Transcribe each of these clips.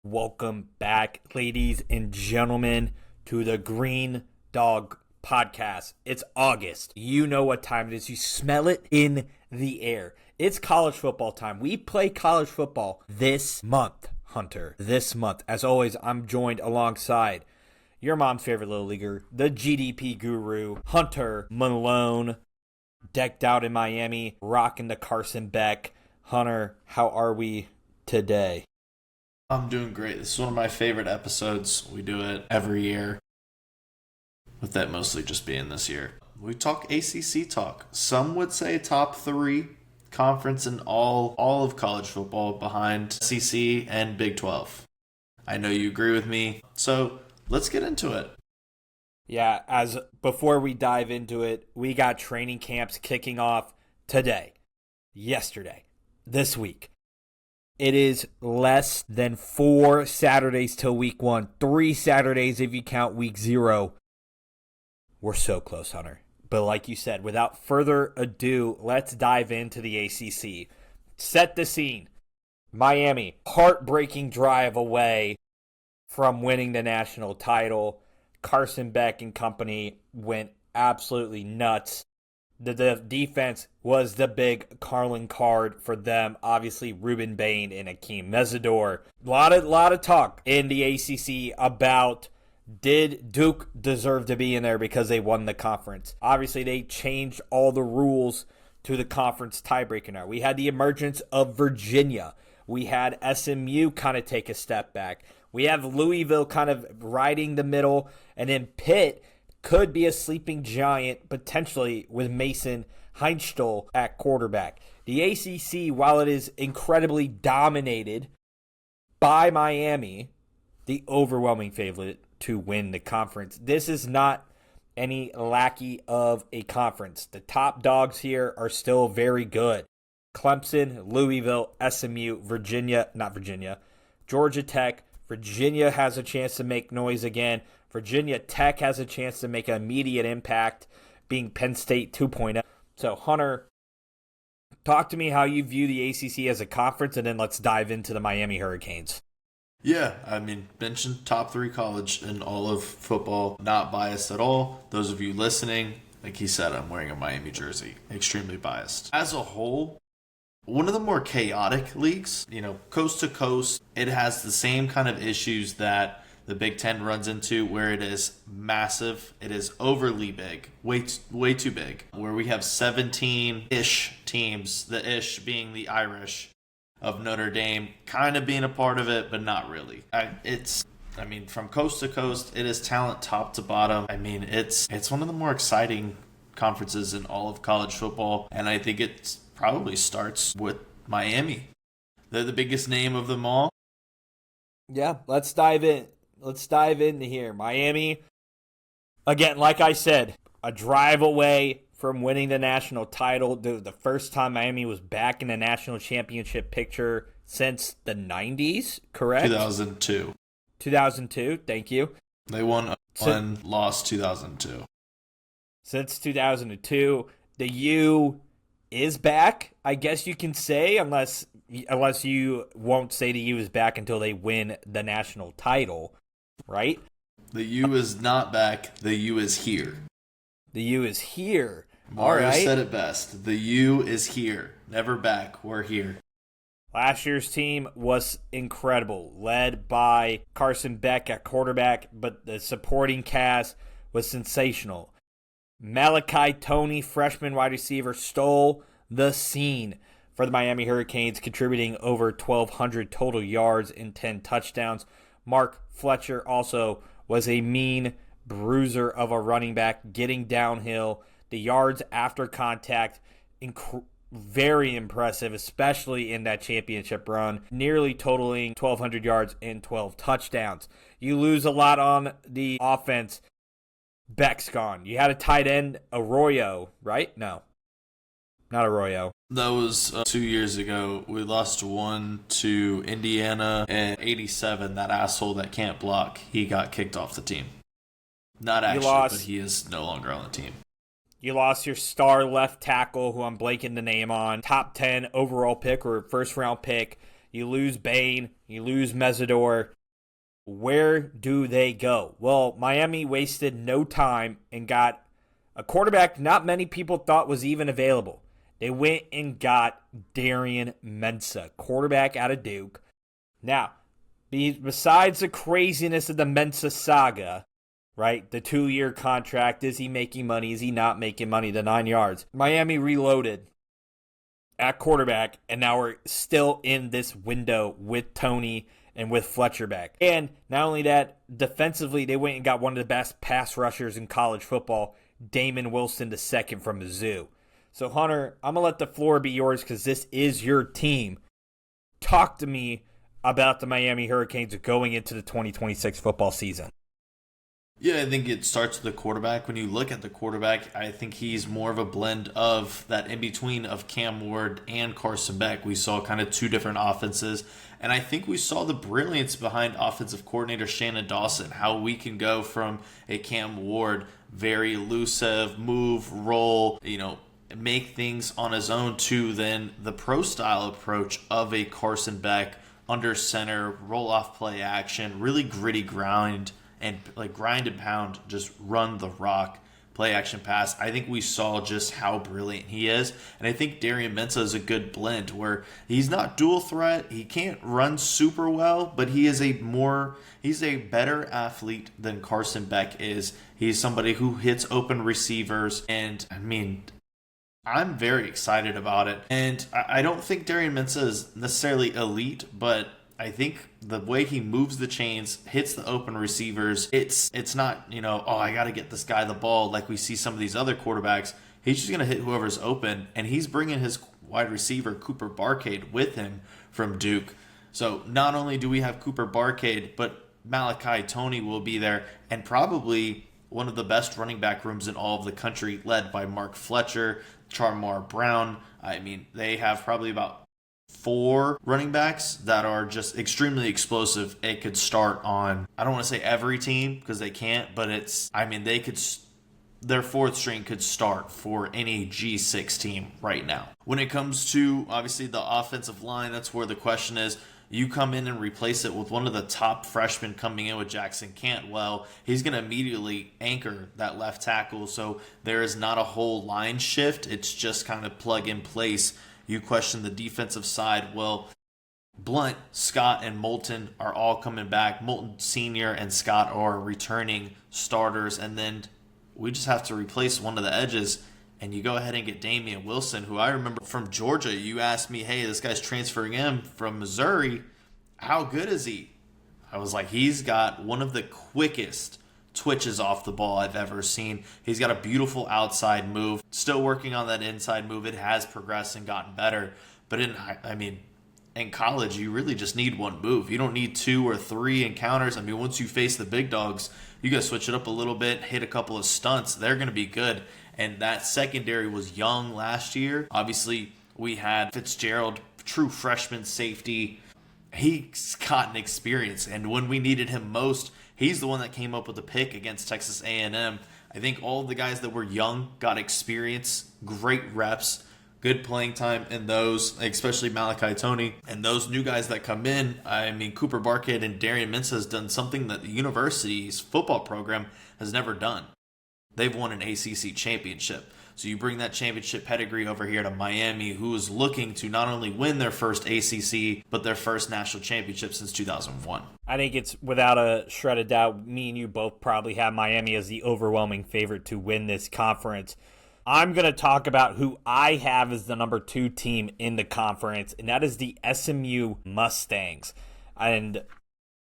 Welcome back, ladies and gentlemen, to the Green Dog Podcast. It's August. You know what time it is. You smell it in the air. It's college football time. We play college football this month, Hunter. This month. As always, I'm joined alongside your mom's favorite little leaguer, the GDP guru, Hunter Malone, decked out in Miami, rocking the Carson Beck. Hunter, how are we today? I'm doing great. This is one of my favorite episodes. We do it every year, with that mostly just being this year. We talk ACC talk. Some would say top three conference in all of college football behind ACC and Big 12. I know you agree with me, so let's get into it. Yeah, as before we dive into it, we got training camps kicking off today, yesterday, this week. It is less than 4 Saturdays till week 1. 3 Saturdays if you count week 0. We're so close, Hunter. But like you said, without further ado, let's dive into the ACC. Set the scene. Miami, heartbreaking drive away from winning the national title. Carson Beck and company went absolutely nuts. The defense was the big calling card for them. Obviously, Ruben Bain and Akeem Mesidor. A lot of talk in the ACC about did Duke deserve to be in there because they won the conference. Obviously, they changed all the rules to the conference tiebreaker now. We had the emergence of Virginia. We had SMU kind of take a step back. We have Louisville kind of riding the middle, and then Pitt could be a sleeping giant, potentially, with Mason Heinstall at quarterback. The ACC, while it is incredibly dominated by Miami, the overwhelming favorite to win the conference, this is not any lackey of a conference. The top dogs here are still very good. Clemson, Louisville, SMU, Georgia Tech. Virginia has a chance to make noise again. Virginia Tech has a chance to make an immediate impact, being Penn State 2.0. So, Hunter, talk to me how you view the ACC as a conference, and then let's dive into the Miami Hurricanes. Yeah, mentioned top three college in all of football. Not biased at all. Those of you listening, like he said, I'm wearing a Miami jersey. Extremely biased. As a whole, one of the more chaotic leagues, coast to coast, it has the same kind of issues that the Big Ten runs into, where it is massive, it is overly big, way too big, where we have 17-ish teams, the ish being the Irish of Notre Dame, kind of being a part of it, but not really. From coast to coast, it is talent top to bottom. It's one of the more exciting conferences in all of college football, and I think it probably starts with Miami. They're the biggest name of them all. Yeah, let's dive in. Let's dive into here. Miami, again, like I said, a drive away from winning the national title. The first time Miami was back in the national championship picture since the 90s, correct? 2002. 2002, thank you. They won one, lost 2002. Since 2002, the U is back, I guess you can say, unless you won't say the U is back until they win the national title, right? The U is not back. The U is here. The U is here. Mario All right. said it best. The U is here. Never back. We're here. Last year's team was incredible, led by Carson Beck at quarterback, but the supporting cast was sensational. Malachi Toney, freshman wide receiver, stole the scene for the Miami Hurricanes, contributing over 1,200 total yards and 10 touchdowns. Mark Fletcher also was a mean bruiser of a running back, getting downhill. The yards after contact, very impressive, especially in that championship run, nearly totaling 1,200 yards and 12 touchdowns. You lose a lot on the offense. Beck's gone. You had a tight end, Arroyo, right? No, not Arroyo. That was 2 years ago. We lost one to Indiana in 87. That asshole that can't block, he got kicked off the team. Not actually, but he is no longer on the team. You lost your star left tackle, who I'm blanking the name on, top 10 overall pick or first round pick. You lose Bain, you lose Mesidor. Where do they go? Well, Miami wasted no time and got a quarterback not many people thought was even available. They went and got Darian Mensah, quarterback out of Duke. Now, besides the craziness of the Mensah saga, right, the 2-year contract, is he making money, is he not making money, the 9 yards, Miami reloaded at quarterback, and now we're still in this window with Tony and with Fletcher back. And not only that, defensively, they went and got one of the best pass rushers in college football, Damon Wilson II from Mizzou. So, Hunter, I'm going to let the floor be yours because this is your team. Talk to me about the Miami Hurricanes going into the 2026 football season. Yeah, I think it starts with the quarterback. When you look at the quarterback, I think he's more of a blend of that in-between of Cam Ward and Carson Beck. We saw kind of two different offenses, and I think we saw the brilliance behind offensive coordinator Shannon Dawson, how we can go from a Cam Ward, very elusive, move, roll, make things on his own, to then the pro-style approach of a Carson Beck, under center, roll-off play action, really gritty grind, and like grind and pound, just run the rock, play action pass. I think we saw just how brilliant he is. And I think Darian Mensah is a good blend where he's not dual threat. He can't run super well, but he's a better athlete than Carson Beck is. He's somebody who hits open receivers. And I'm very excited about it. And I don't think Darian Mensah is necessarily elite, but I think the way he moves the chains, hits the open receivers, it's not, I got to get this guy the ball like we see some of these other quarterbacks. He's just going to hit whoever's open, and he's bringing his wide receiver, Cooper Barcade, with him from Duke. So not only do we have Cooper Barcade, but Malachi Toney will be there, and probably one of the best running back rooms in all of the country, led by Mark Fletcher, Charmar Brown. They have probably about 4 running backs that are just extremely explosive. It could start on, I don't want to say every team because they can't, but their 4th string could start for any G6 team right now. When it comes to, obviously, the offensive line, that's where the question is. You come in and replace it with one of the top freshmen coming in with Jackson Cantwell. He's going to immediately anchor that left tackle, so there is not a whole line shift. It's just kind of plug in place. You question the defensive side. Well, Blunt, Scott, and Moulton are all coming back. Moulton Sr. and Scott are returning starters. And then we just have to replace one of the edges. And you go ahead and get Damian Wilson, who I remember from Georgia. You asked me, hey, this guy's transferring in from Missouri. How good is he? I was like, he's got one of the quickest twitches off the ball I've ever seen. He's got a beautiful outside move. Still working on that inside move. It has progressed and gotten better. But in college, you really just need one move. You don't need 2 or 3 encounters. Once you face the big dogs, you got to switch it up a little bit, hit a couple of stunts. They're going to be good. And that secondary was young last year. Obviously, we had Fitzgerald, true freshman safety. He's gotten experience. And when we needed him most, he's the one that came up with the pick against Texas A&M. I think all of the guys that were young got experience, great reps, good playing time in those, especially Malachi Toney. And those new guys that come in, Cooper Barcade and Darian Mensah has done something that the university's football program has never done. They've won an ACC championship. So you bring that championship pedigree over here to Miami, who is looking to not only win their first ACC, but their first national championship since 2001. I think it's without a shred of doubt, me and you both probably have Miami as the overwhelming favorite to win this conference. I'm going to talk about who I have as the number 2 team in the conference, and that is the SMU Mustangs. And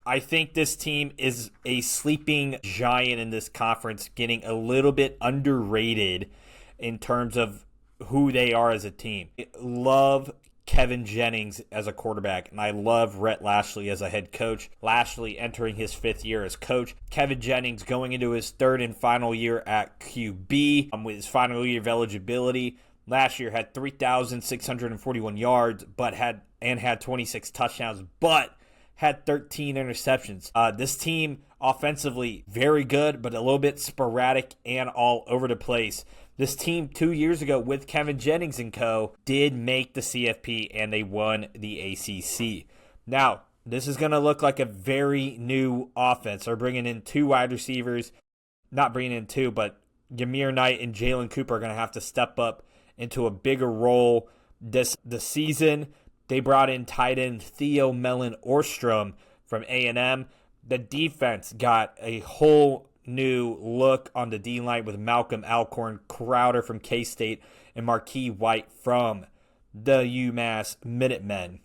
I think this team is a sleeping giant in this conference, getting a little bit underrated in terms of who they are as a team. I love Kevin Jennings as a quarterback, and I love Rhett Lashley as a head coach. Lashley entering his 5th year as coach. Kevin Jennings going into his 3rd and final year at QB with his final year of eligibility. Last year had 3,641 yards, had 26 touchdowns, but had 13 interceptions. This team offensively very good, but a little bit sporadic and all over the place. This team 2 years ago with Kevin Jennings and co. did make the CFP, and they won the ACC. Now, this is going to look like a very new offense. They're bringing in 2 wide receivers. Not bringing in 2, but Yamir Knight and Jalen Cooper are going to have to step up into a bigger role this season. They brought in tight end Theo Mellon Orstrom from A&M. The defense got a whole new look on the D-line with Malcolm Alcorn, Crowder from K-State, and Marquis White from the UMass Minutemen.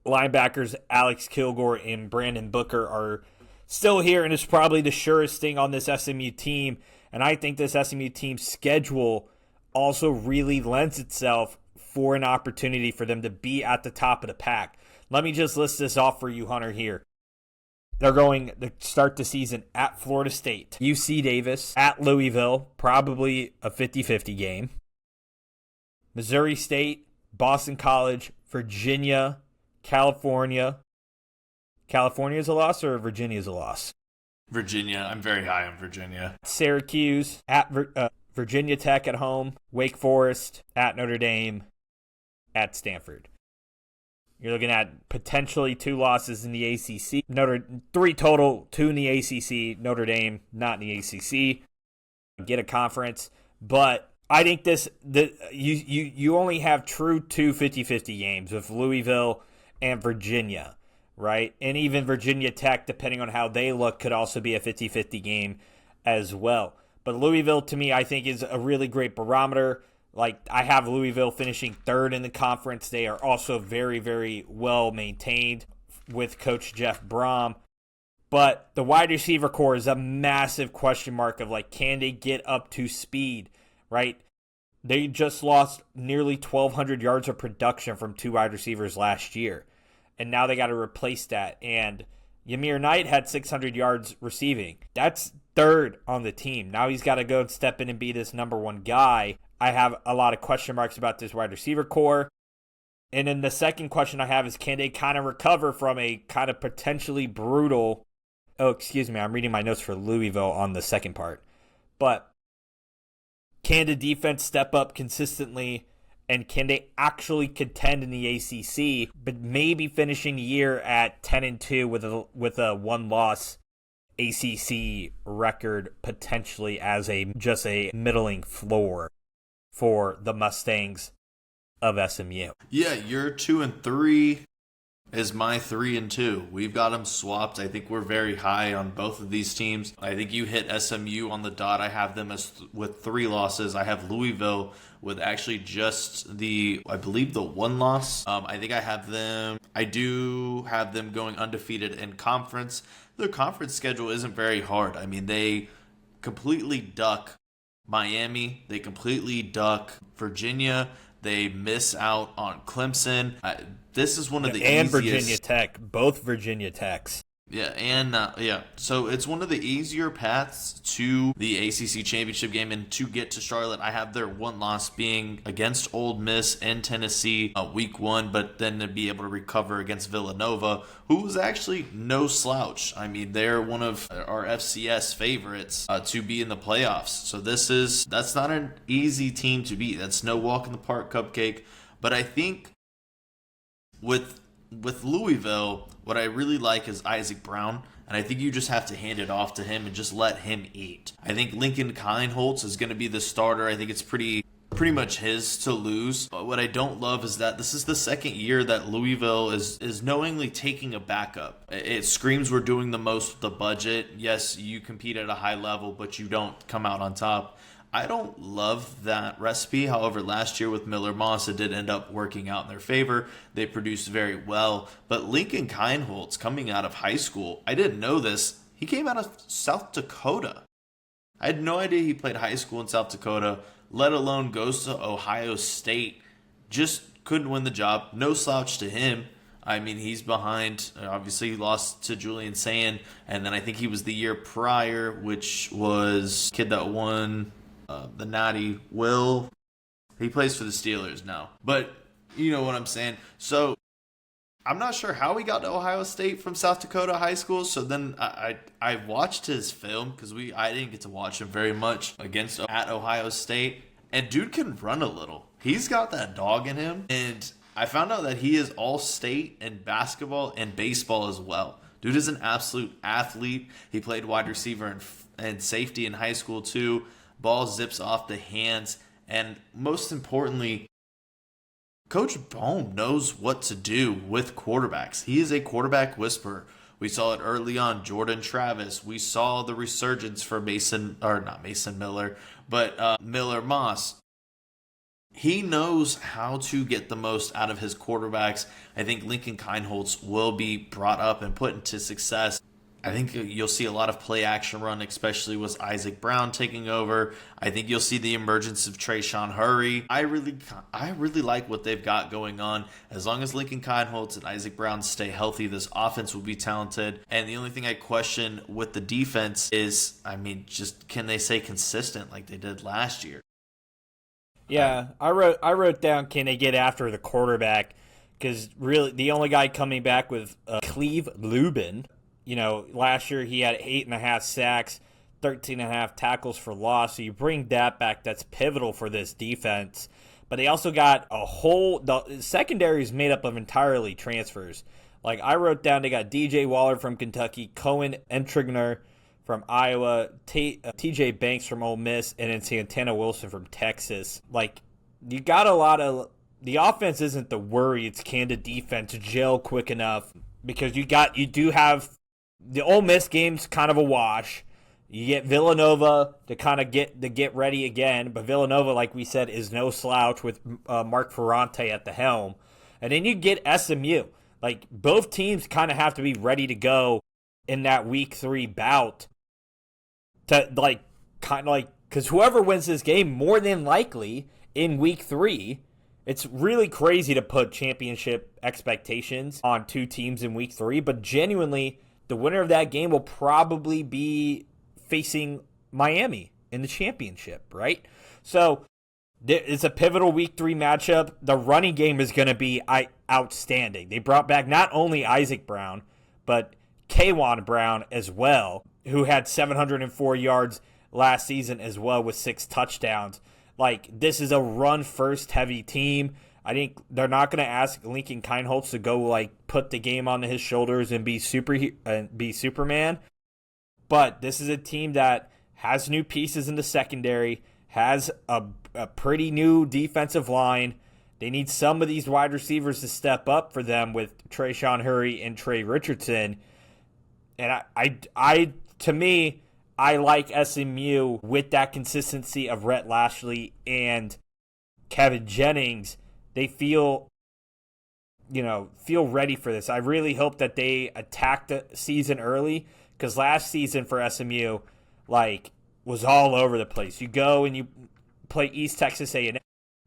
Linebackers Alex Kilgore and Brandon Booker are still here, and it's probably the surest thing on this SMU team. And I think this SMU team's schedule also really lends itself for an opportunity for them to be at the top of the pack. Let me just list this off for you, Hunter, here. They're going to start the season at Florida State, UC Davis, at Louisville, probably a 50-50 game, Missouri State, Boston College, Virginia, California. California is a loss or Virginia is a loss? Virginia. I'm very high on Virginia. Syracuse, at Virginia Tech at home, Wake Forest, at Notre Dame, at Stanford. You're looking at potentially 2 losses in the ACC. 3 total, 2 in the ACC. Notre Dame, not in the ACC. Get a conference. But I think you only have true 2 50-50 games with Louisville and Virginia, right? And even Virginia Tech, depending on how they look, could also be a 50-50 game as well. But Louisville, to me, I think is a really great barometer. Like, I have Louisville finishing 3rd in the conference. They are also very, very well maintained with Coach Jeff Brom. But the wide receiver core is a massive question mark of, like, can they get up to speed, right? They just lost nearly 1,200 yards of production from 2 wide receivers last year. And now they got to replace that. And Yamir Knight had 600 yards receiving. That's 3rd on the team. Now he's got to go and step in and be this number 1 guy. I have a lot of question marks about this wide receiver core. And then the second question I have is, can they kind of recover from a kind of potentially brutal... Oh, excuse me, I'm reading my notes for Louisville on the second part. But can the defense step up consistently, and can they actually contend in the ACC, but maybe finishing the year at 10-2 with a 1-loss ACC record potentially as just a middling floor for the Mustangs of SMU. Yeah, your 2-3 is my 3-2. We've got them swapped. I think we're very high on both of these teams. I think you hit SMU on the dot. I have them with 3 losses. I have Louisville with actually just I believe the 1 loss. I do have them going undefeated in conference. Their conference schedule isn't very hard. I mean, they completely duck Miami. They completely duck Virginia. They miss out on Clemson. This is one of the and easiest... Virginia Tech, both Virginia Techs. Yeah, so it's one of the easier paths to the ACC championship game and to get to Charlotte. I have their 1 loss being against Ole Miss and Tennessee week 1, but then to be able to recover against Villanova, who was actually no slouch. I mean, they're one of our FCS favorites to be in the playoffs. So that's not an easy team to beat. That's no walk in the park cupcake. But I think with Louisville, what I really like is Isaac Brown, and I think you just have to hand it off to him and just let him eat. I think Lincoln Kienholz is going to be the starter. I think it's pretty much his to lose. But what I don't love is that this is the second year that Louisville is knowingly taking a backup. It screams we're doing the most with the budget. Yes, you compete at a high level, but you don't come out on top. I don't love that recipe. However, last year with Miller Moss, it did end up working out in their favor. They produced very well. But Lincoln Kienholz, coming out of high school, I didn't know this. He came out of South Dakota. I had no idea he played high school in South Dakota, let alone goes to Ohio State. Just couldn't win the job. No slouch to him. I mean, he's behind. Obviously, he lost to Julian Sand. And then I think he was the year prior, which was kid that won... the Natty Will. He plays for the Steelers now. But you know what I'm saying. So I'm not sure how he got to Ohio State from South Dakota high school. So then I watched his film because I didn't get to watch him very much at Ohio State. And dude can run a little. He's got that dog in him. And I found out that he is all state in basketball and baseball as well. Dude is an absolute athlete. He played wide receiver and safety in high school too. Ball zips off the hands. And most importantly, Coach Bohm knows what to do with quarterbacks. He is a quarterback whisperer. We saw it early on, Jordan Travis. We saw the resurgence for Miller Moss. He knows how to get the most out of his quarterbacks. I think Lincoln Kienholz will be brought up and put into success. I think you'll see a lot of play action run, especially with Isaac Brown taking over. I think you'll see the emergence of Trayshawn Hurry. I really like what they've got going on. As long as Lincoln Kienholz and Isaac Brown stay healthy, this offense will be talented. And the only thing I question with the defense is, just can they stay consistent like they did last year? Yeah, I wrote down, can they get after the quarterback? Because really, the only guy coming back with Cleve Lubin. Last year he had 8.5 sacks, 13.5 tackles for loss. So you bring that back, that's pivotal for this defense. But they also got the secondary is made up of entirely transfers. Like I wrote down, they got DJ Waller from Kentucky, Cohen Entrigner from Iowa, TJ Banks from Ole Miss, and then Santana Wilson from Texas. Like, you got a lot of – the offense isn't the worry. It's can the defense gel quick enough? Because you do have – the Ole Miss game's kind of a wash. You get Villanova to kind of get ready again. But Villanova, like we said, is no slouch with Mark Ferrante at the helm. And then you get SMU. Like, both teams kind of have to be ready to go in that Week 3 bout. Because whoever wins this game, more than likely in Week 3, it's really crazy to put championship expectations on two teams in Week 3. But genuinely, the winner of that game will probably be facing Miami in the championship, right? So it's a pivotal Week 3 matchup. The running game is going to be outstanding. They brought back not only Isaac Brown, but Kaywan Brown as well, who had 704 yards last season as well with 6 touchdowns. Like, this is a run-first heavy team. I think they're not going to ask Lincoln Kienholz to go, put the game on his shoulders and be Superman. But this is a team that has new pieces in the secondary, has a pretty new defensive line. They need some of these wide receivers to step up for them with Trayshawn Hurry and Trey Richardson. And to me, I like SMU with that consistency of Rhett Lashley and Kevin Jennings. They feel ready for this. I really hope that they attack the season early, because last season for SMU, was all over the place. You go and you play East Texas A&M,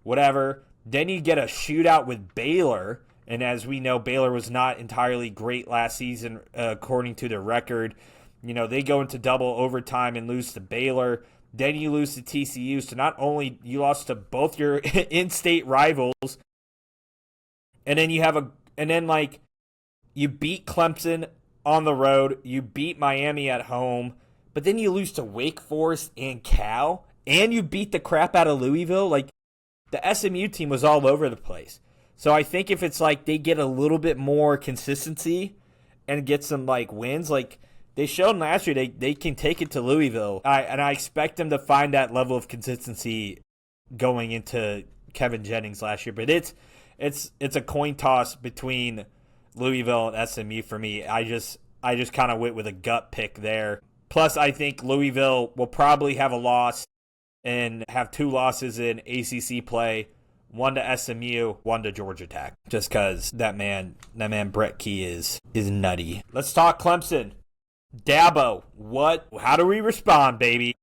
whatever. Then you get a shootout with Baylor. And as we know, Baylor was not entirely great last season, according to their record. They go into double overtime and lose to Baylor. Then you lose to TCU. So not only you lost to both your in-state rivals, and then you beat Clemson on the road, you beat Miami at home, but then you lose to Wake Forest and Cal, and you beat the crap out of Louisville. The SMU team was all over the place. So I think if it's they get a little bit more consistency and get some wins, they showed last year they can take it to Louisville. I expect them to find that level of consistency going into Kevin Jennings last year. But it's a coin toss between Louisville and SMU for me. I just kind of went with a gut pick there. Plus, I think Louisville will probably have a loss and have 2 losses in ACC play. 1 to SMU, 1 to Georgia Tech. Just because that man Brett Key is nutty. Let's talk Clemson. Dabo, how do we respond, baby?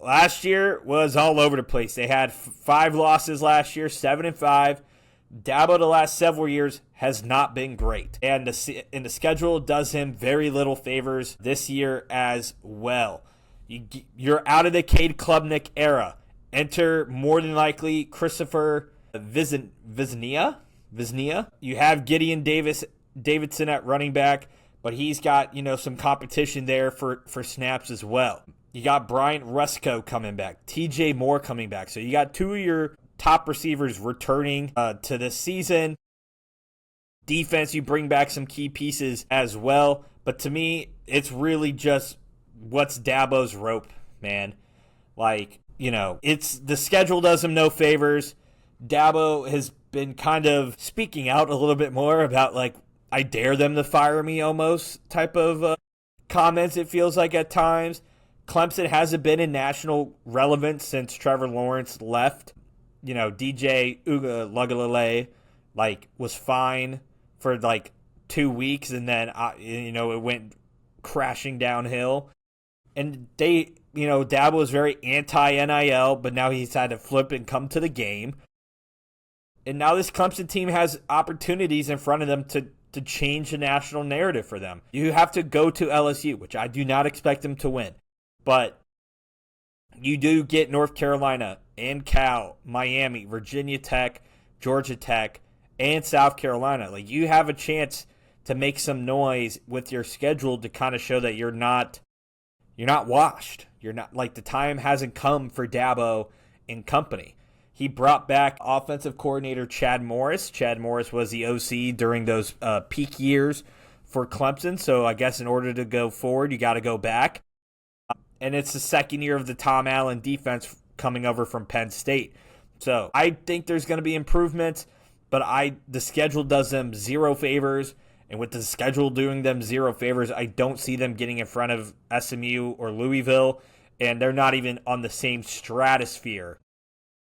Last year was all over the place. They had 5 losses last year, 7-5. Dabo the last several years has not been great. And the schedule does him very little favors this year as well. You're out of the Cade Klubnik era. Enter, more than likely, Christopher Wisnia. You have Gideon Davidson at running back, but he's got some competition there for snaps as well. You got Bryant Rusko coming back, TJ Moore coming back. So you got 2 of your top receivers returning to this season. Defense, you bring back some key pieces as well. But to me, it's really just what's Dabo's rope, man. Like, it's the schedule does him no favors. Dabo has been kind of speaking out a little bit more about, like, I dare them to fire me almost type of comments, it feels like at times. Clemson hasn't been in national relevance since Trevor Lawrence left. DJ Uiagalelei, was fine for 2 weeks, and then it went crashing downhill. And Dabo was very anti-NIL, but now he's had to flip and come to the game. And now this Clemson team has opportunities in front of them to change the national narrative for them. You have to go to LSU, which I do not expect them to win. But you do get North Carolina and Cal, Miami, Virginia Tech, Georgia Tech, and South Carolina. You have a chance to make some noise with your schedule to kind of show that you're not washed. You're not, the time hasn't come for Dabo and company. He brought back offensive coordinator Chad Morris. Chad Morris was the OC during those peak years for Clemson. So I guess in order to go forward, you got to go back. And it's the second year of the Tom Allen defense coming over from Penn State. So I think there's going to be improvements, but the schedule does them zero favors. And with the schedule doing them zero favors, I don't see them getting in front of SMU or Louisville. And they're not even on the same stratosphere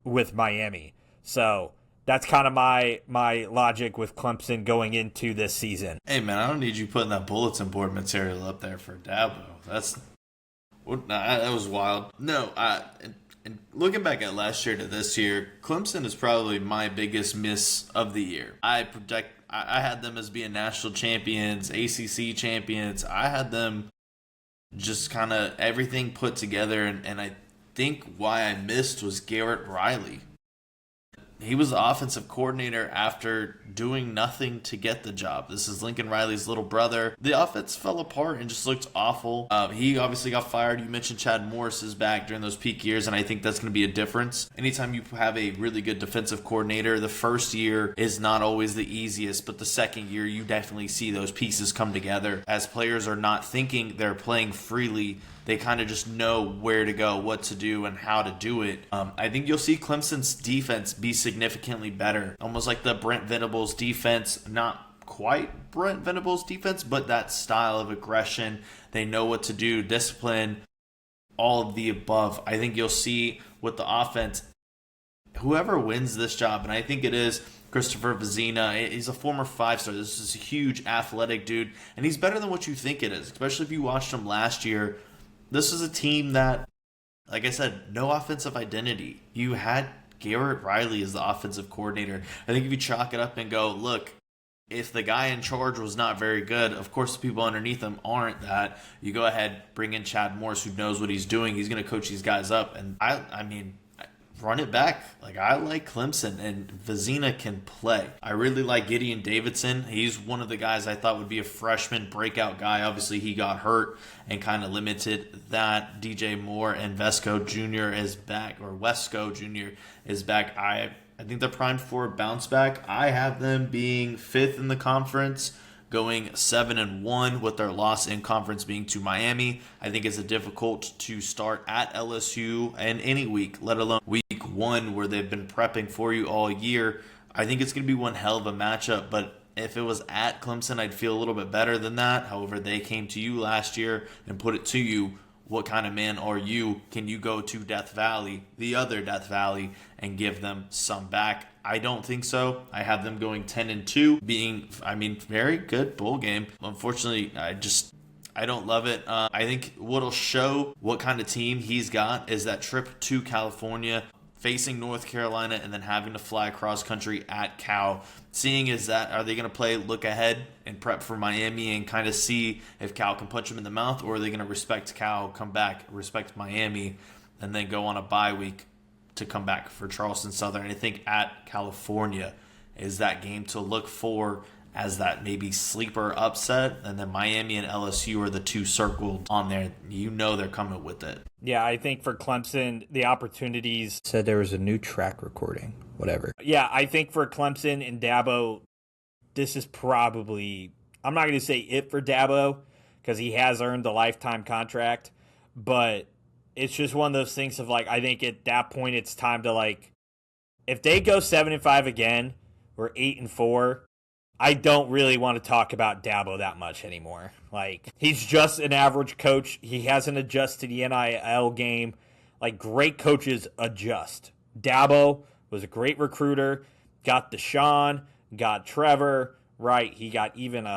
with Miami. So that's kind of my logic with Clemson going into this season. Hey, man, I don't need you putting that bulletin board material up there for Dabo. That was wild. No, and looking back at last year to this year, Clemson is probably my biggest miss of the year. I had them as being national champions, ACC champions. I had them just kind of everything put together, and I think why I missed was Garrett Riley. He was the offensive coordinator after doing nothing to get the job. This is Lincoln Riley's little brother. The offense fell apart and just looked awful. He obviously got fired. You mentioned Chad Morris is back during those peak years, and I think that's going to be a difference. Anytime you have a really good defensive coordinator, the first year is not always the easiest, but the second year you definitely see those pieces come together. As players are not thinking, they're playing freely. They kind of just know where to go, what to do, and how to do it. I think you'll see Clemson's defense be significantly better. Almost like the Brent Venables defense. Not quite Brent Venables defense, but that style of aggression. They know what to do, discipline, all of the above. I think you'll see with the offense, whoever wins this job, and I think it is Christopher Vezina. He's a former 5-star. This is a huge athletic dude, and he's better than what you think it is, especially if you watched him last year. This is a team that, like I said, no offensive identity. You had Garrett Riley as the offensive coordinator. I think if you chalk it up and go, look, if the guy in charge was not very good, of course the people underneath him aren't that. You go ahead, bring in Chad Morris, who knows what he's doing. He's going to coach these guys up. And I mean, run it back. I like Clemson, and Vezina can play. I really like Gideon Davidson. He's one of the guys I thought would be a freshman breakout guy. Obviously, he got hurt and kind of limited that. DJ Moore and Wesco Jr. is back. I think they're primed for a bounce back. I have them being 5th in the conference, going 7-1 with their loss in conference being to Miami. I think it's difficult to start at LSU in any week, let alone week 1 where they've been prepping for you all year. I think it's going to be one hell of a matchup, but if it was at Clemson, I'd feel a little bit better than that. However, they came to you last year and put it to you. What kind of man are you? Can you go to Death Valley, the other Death Valley, and give them some back? I don't think so. I have them going 10-2, being, very good bowl game. Unfortunately, I don't love it. I think what'll show what kind of team he's got is that trip to California, facing North Carolina, and then having to fly across country at Cal. Seeing is that, are they going to play look ahead and prep for Miami and kind of see if Cal can punch them in the mouth, or are they going to respect Cal, come back, respect Miami, and then go on a bye week to come back for Charleston Southern? I think at California is that game to look for as that maybe sleeper upset, and then Miami and LSU are the two circled on there. You know they're coming with it. Yeah, I think for Clemson, the opportunities... Said there was a new track recording, whatever. Yeah, I think for Clemson and Dabo, this is probably, I'm not going to say it for Dabo because he has earned the lifetime contract, but it's just one of those things of like, I think at that point it's time to like, if they go 7-5 again or 8-4, I don't really want to talk about Dabo that much anymore. Like, he's just an average coach. He hasn't adjusted to the NIL game. Like, great coaches adjust. Dabo was a great recruiter, got Deshaun, got Trevor, right? He got even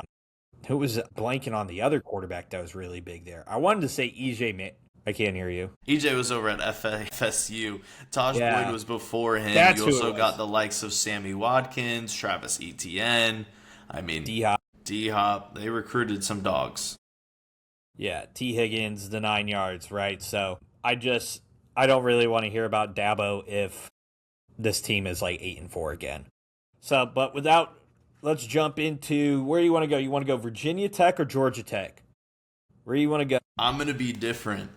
who was blanking on the other quarterback that was really big there? I wanted to say EJ. I can't hear you. EJ was over at FSU. Taj Boyd was before him. That's you who also it was. got the likes of Sammy Watkins, Travis Etienne. I mean, D-Hop. They recruited some dogs. Yeah, T. Higgins, the 9 yards, right? So I don't really want to hear about Dabo if this team is like 8-4 again. So, but let's jump into where you want to go. You want to go Virginia Tech or Georgia Tech? Where you want to go? I'm going to be different.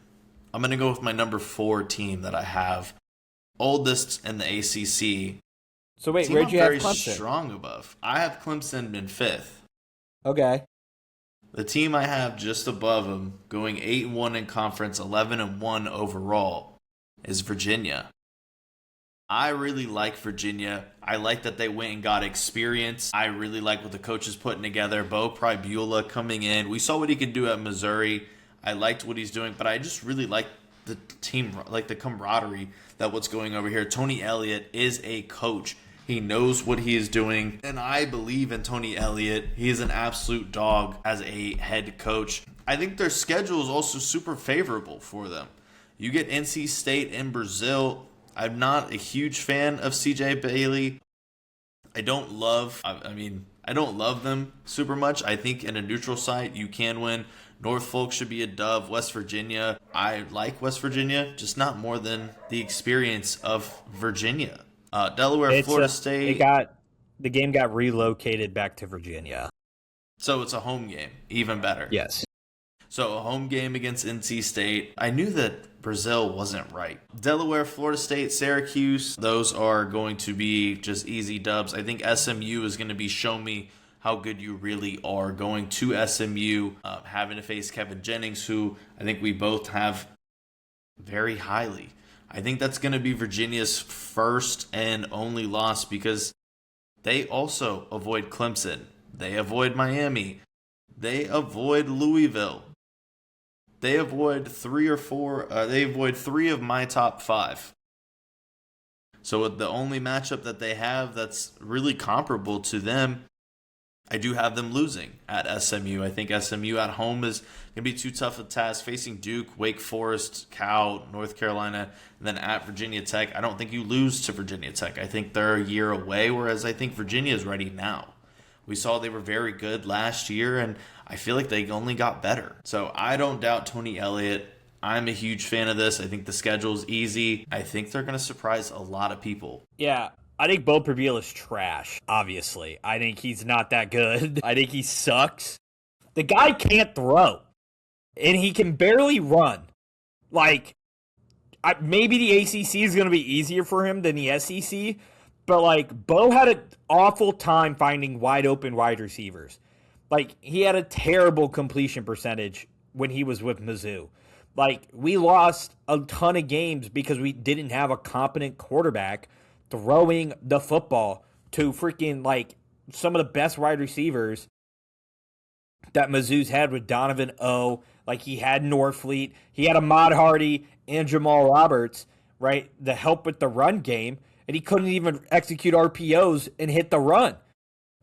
I'm going to go with my number 4 team that I have. Oldest in the ACC. So wait, where'd you have very Clemson? Strong above. I have Clemson in 5th. Okay. The team I have just above them, going 8-1 in conference, 11-1 overall, is Virginia. I really like Virginia. I like that they went and got experience. I really like what the coach is putting together. Bo Pribula coming in. We saw what he could do at Missouri. I liked what he's doing, but I just really like the team, like the camaraderie that what's going over here. Tony Elliott is a coach. He knows what he is doing, and I believe in Tony Elliott. He is an absolute dog as a head coach. I think their schedule is also super favorable for them. You get NC State in Brazil. I'm not a huge fan of CJ Bailey. I don't love them super much. I think in a neutral site, you can win. Norfolk should be a dub. West Virginia, I like West Virginia, just not more than the experience of Virginia. Delaware, Florida State. The game got relocated back to Virginia. So it's a home game, even better. Yes. So a home game against NC State. I knew that Brazil wasn't right. Delaware, Florida State, Syracuse, those are going to be just easy dubs. I think SMU is going to be show me how good you really are. Going to SMU, having to face Kevin Jennings, who I think we both have very highly. I think that's going to be Virginia's first and only loss because they also avoid Clemson. They avoid Miami. They avoid Louisville. They avoid 3 or 4. They avoid 3 of my top 5. So the only matchup that they have that's really comparable to them, I do have them losing at SMU. I think SMU at home is going to be too tough a task, facing Duke, Wake Forest, Cal, North Carolina, and then at Virginia Tech. I don't think you lose to Virginia Tech. I think they're a year away, whereas I think Virginia is ready now. We saw they were very good last year, and I feel like they only got better. So I don't doubt Tony Elliott. I'm a huge fan of this. I think the schedule's easy. I think they're going to surprise a lot of people. Yeah. I think Bo Pribula is trash, obviously. I think he's not that good. I think he sucks. The guy can't throw, and he can barely run. Like, maybe the ACC is going to be easier for him than the SEC, but, like, Bo had an awful time finding wide-open wide receivers. Like, he had a terrible completion percentage when he was with Mizzou. Like, we lost a ton of games because we didn't have a competent quarterback throwing the football to freaking, like, some of the best wide receivers that Mizzou's had with Donovan O. Like, he had Norfleet. He had Ahmad Hardy and Jamal Roberts, right, to help with the run game, and he couldn't even execute RPOs and hit the run.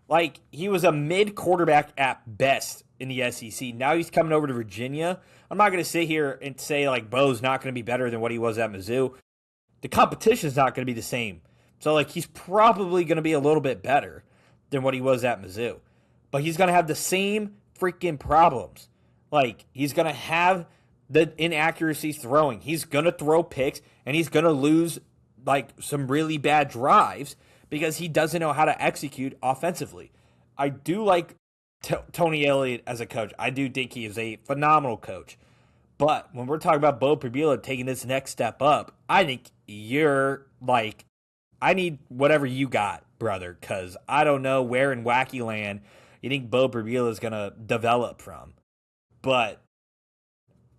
Like, he was a mid-quarterback at best in the SEC. Now he's coming over to Virginia. I'm not going to sit here and say, like, Bo's not going to be better than what he was at Mizzou. The competition's not going to be the same. So, like, he's probably going to be a little bit better than what he was at Mizzou. But he's going to have the same freaking problems. Like, he's going to have the inaccuracies throwing. He's going to throw picks, and he's going to lose, like, some really bad drives because he doesn't know how to execute offensively. I do like Tony Elliott as a coach. I do think he is a phenomenal coach. But when we're talking about Bo Pribula taking this next step up, I think you're, like, I need whatever you got, brother, because I don't know where in wacky land you think Bo Burbila is going to develop from. But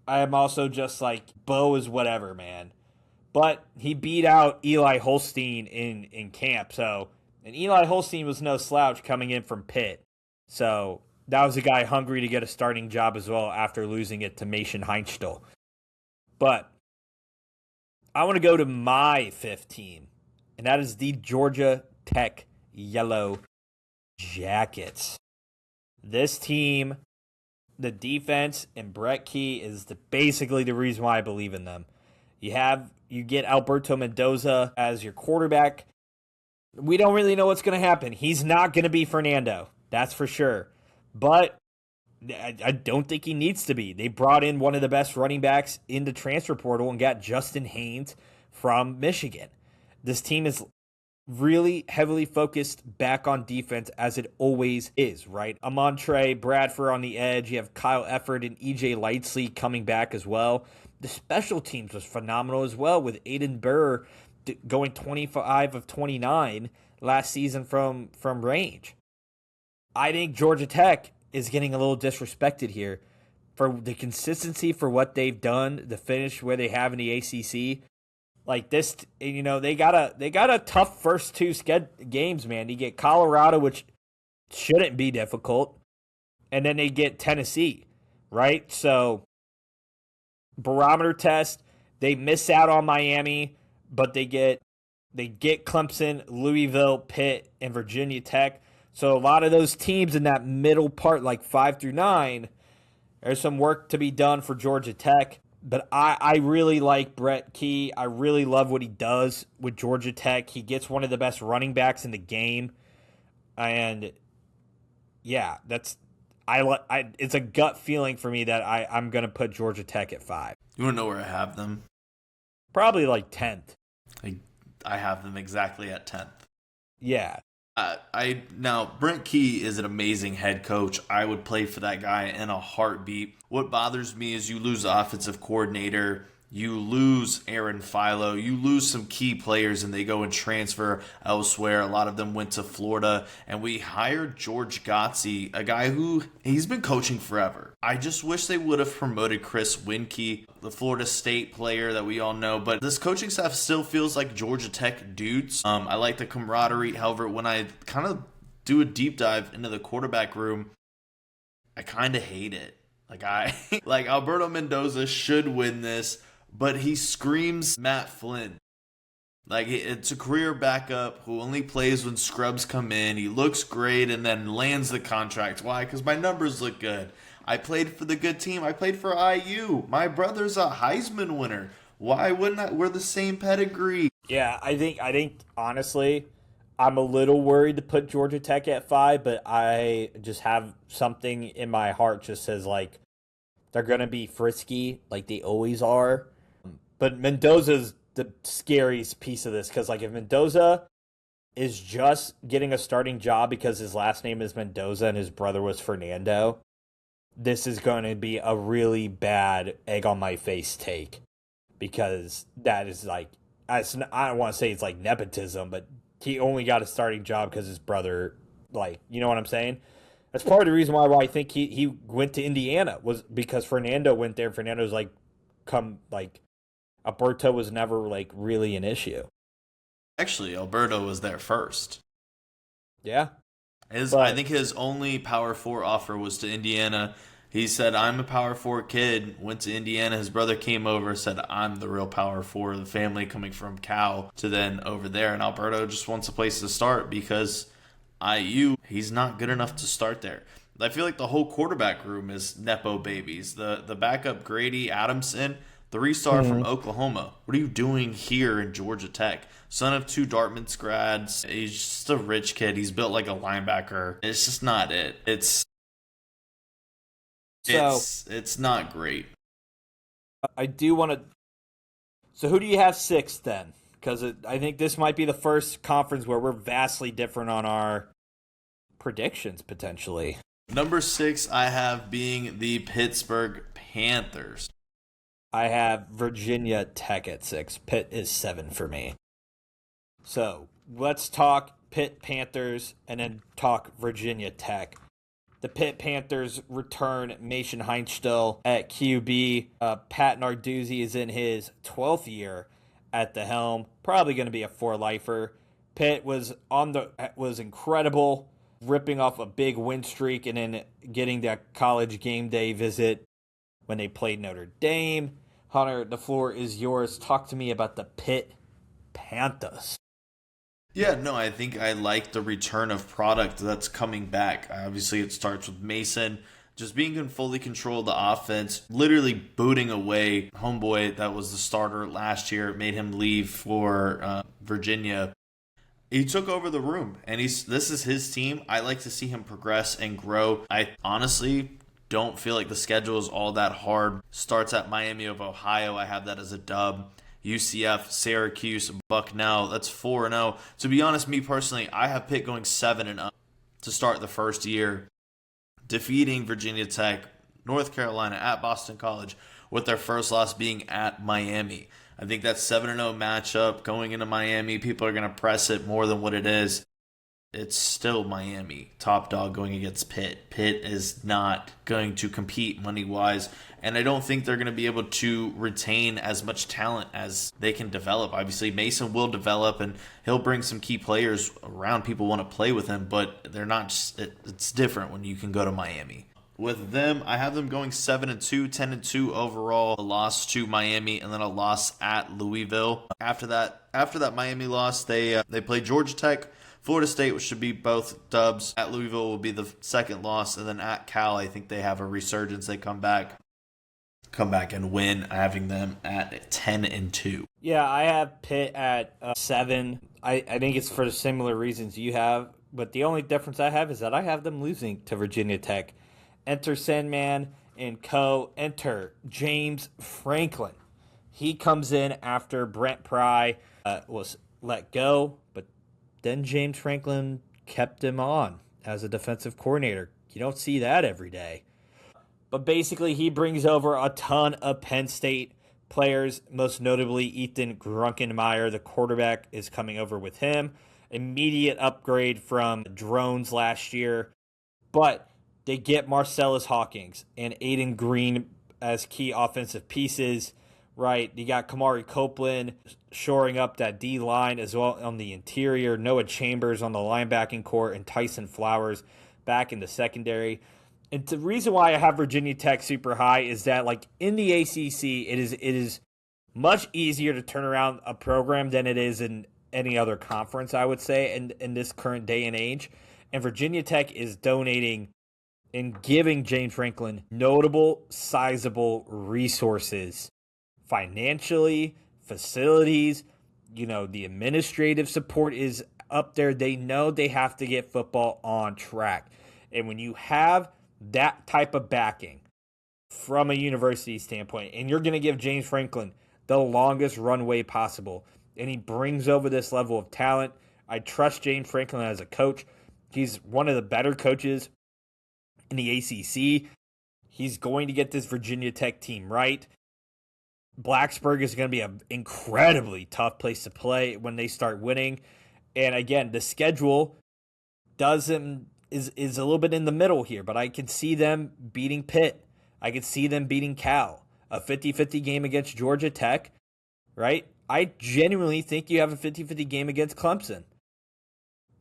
I am also just like, Bo is whatever, man. But he beat out Eli Holstein in camp. And Eli Holstein was no slouch coming in from Pitt. So that was a guy hungry to get a starting job as well after losing it to Mason Heinstall. But I want to go to my fifth team, and that is the Georgia Tech Yellow Jackets. This team, the defense and Brett Key is basically the reason why I believe in them. You get Alberto Mendoza as your quarterback. We don't really know what's going to happen. He's not going to be Fernando, that's for sure. But I don't think he needs to be. They brought in one of the best running backs in the transfer portal and got Justin Haynes from Michigan. This team is really heavily focused back on defense, as it always is, right? Amontre Bradford on the edge. You have Kyle Efford and EJ Lightsley coming back as well. The special teams was phenomenal as well, with Aiden Burr going 25 of 29 last season from range. I think Georgia Tech is getting a little disrespected here for the consistency for what they've done, the finish where they have in the ACC. Like this, they got a tough first two games, man. You get Colorado, which shouldn't be difficult, and then they get Tennessee, right? So barometer test, they miss out on Miami, but they get Clemson, Louisville, Pitt, and Virginia Tech. So a lot of those teams in that middle part, like 5 through 9, there's some work to be done for Georgia Tech. But I really like Brett Key. I really love what he does with Georgia Tech. He gets one of the best running backs in the game. And, yeah, it's a gut feeling for me that I'm going to put Georgia Tech at 5. You want to know where I have them? Probably like 10th. I have them exactly at 10th. Yeah. Now, Brent Key is an amazing head coach. I would play for that guy in a heartbeat. What bothers me is you lose the offensive coordinator, you lose Aaron Philo, you lose some key players, and they go and transfer elsewhere. A lot of them went to Florida, and we hired George Gotze, a guy who he's been coaching forever. I just wish they would have promoted Chris Winke, the Florida State player that we all know, but this coaching staff still feels like Georgia Tech dudes. I like the camaraderie. However, when I kind of do a deep dive into the quarterback room, I kind of hate it. Like Alberto Mendoza should win this, but he screams Matt Flynn. Like, it's a career backup who only plays when scrubs come in. He looks great and then lands the contract. Why? Because my numbers look good. I played for the good team. I played for IU. My brother's a Heisman winner. Why wouldn't I? We're the same pedigree. Yeah, I think honestly, I'm a little worried to put Georgia Tech at 5, but I just have something in my heart just says, like, they're going to be frisky like they always are. But Mendoza's the scariest piece of this, because, like, if Mendoza is just getting a starting job because his last name is Mendoza and his brother was Fernando, this is going to be a really bad egg on my face take, because that is, like, I don't want to say it's like nepotism, but he only got a starting job because his brother, like, you know what I'm saying? That's part of the reason why I think he went to Indiana, was because Fernando went there. Fernando's Alberto was never, like, really an issue. Actually, Alberto was there first. Yeah. I think his only Power 4 offer was to Indiana. He said, I'm a Power 4 kid, went to Indiana. His brother came over, said, I'm the real Power 4, the family coming from Cal to then over there. And Alberto just wants a place to start because IU, he's not good enough to start there. I feel like the whole quarterback room is Nepo babies. The backup, Grady Adamson, 3-star from Oklahoma. What are you doing here in Georgia Tech? Son of 2 Dartmouth grads. He's just a rich kid. He's built like a linebacker. It's just not it. It's not great. I do want to. So who do you have 6th then? Because I think this might be the first conference where we're vastly different on our predictions potentially. Number 6, I have being the Pittsburgh Panthers. I have Virginia Tech at 6. Pitt is 7 for me. So let's talk Pitt Panthers and then talk Virginia Tech. The Pitt Panthers return Mason Heinstill at QB. Pat Narduzzi is in his 12th year at the helm. Probably going to be a four-lifer. Pitt was incredible, ripping off a big win streak and then getting that college game day visit when they played Notre Dame. Hunter, the floor is yours. Talk to me about the Pitt Panthers. Yeah, no, I think I like the return of product that's coming back. Obviously, it starts with Mason just being in fully control of the offense, literally booting away homeboy that was the starter last year, made him leave for Virginia. He took over the room, and this is his team. I like to see him progress and grow. I honestly don't feel like the schedule is all that hard. Starts at Miami of Ohio. I have that as a dub. UCF, Syracuse, Bucknell. That's 4-0. To be honest, me personally, I have Pitt going 7-0 to start the first year, defeating Virginia Tech, North Carolina, at Boston College, with their first loss being at Miami. I think that 7-0 matchup going into Miami, people are going to press it more than what it is. It's still Miami, top dog going against Pitt. Pitt is not going to compete money-wise, and I don't think they're going to be able to retain as much talent as they can develop. Obviously, Mason will develop, and he'll bring some key players around. People want to play with him, but they're not. It's different when you can go to Miami. With them, I have them going 7-2, 10-2 overall. A loss to Miami, and then a loss at Louisville. After that Miami loss, they play Georgia Tech, Florida State, which should be both dubs. At Louisville will be the second loss, and then at Cal, I think they have a resurgence. They come back and win, having them at 10-2. Yeah, I have Pitt at 7. I think it's for similar reasons you have, but the only difference I have is that I have them losing to Virginia Tech. Enter Sandman and enter James Franklin. He comes in after Brent Pry was let go, but then James Franklin kept him on as a defensive coordinator. You don't see that every day. But basically, he brings over a ton of Penn State players, most notably Ethan Grunkenmeyer, the quarterback, is coming over with him. Immediate upgrade from drones last year. But they get Marcellus Hawkins and Aiden Green as key offensive pieces, right? You got Kamari Copeland shoring up that D-line as well on the interior. Noah Chambers on the linebacking core and Tyson Flowers back in the secondary. And the reason why I have Virginia Tech super high is that, like, in the ACC, it is much easier to turn around a program than it is in any other conference, I would say, in this current day and age. And Virginia Tech is donating and giving James Franklin notable, sizable resources, financially, facilities, the administrative support is up there. They know they have to get football on track. And when you have that type of backing from a university standpoint, and you're going to give James Franklin the longest runway possible, and he brings over this level of talent, I trust James Franklin as a coach. He's one of the better coaches in the ACC. He's going to get this Virginia Tech team right. Blacksburg is going to be an incredibly tough place to play when they start winning. And again, the schedule is a little bit in the middle here, but I can see them beating Pitt. I could see them beating Cal. A 50-50 game against Georgia Tech, right? I genuinely think you have a 50-50 game against Clemson.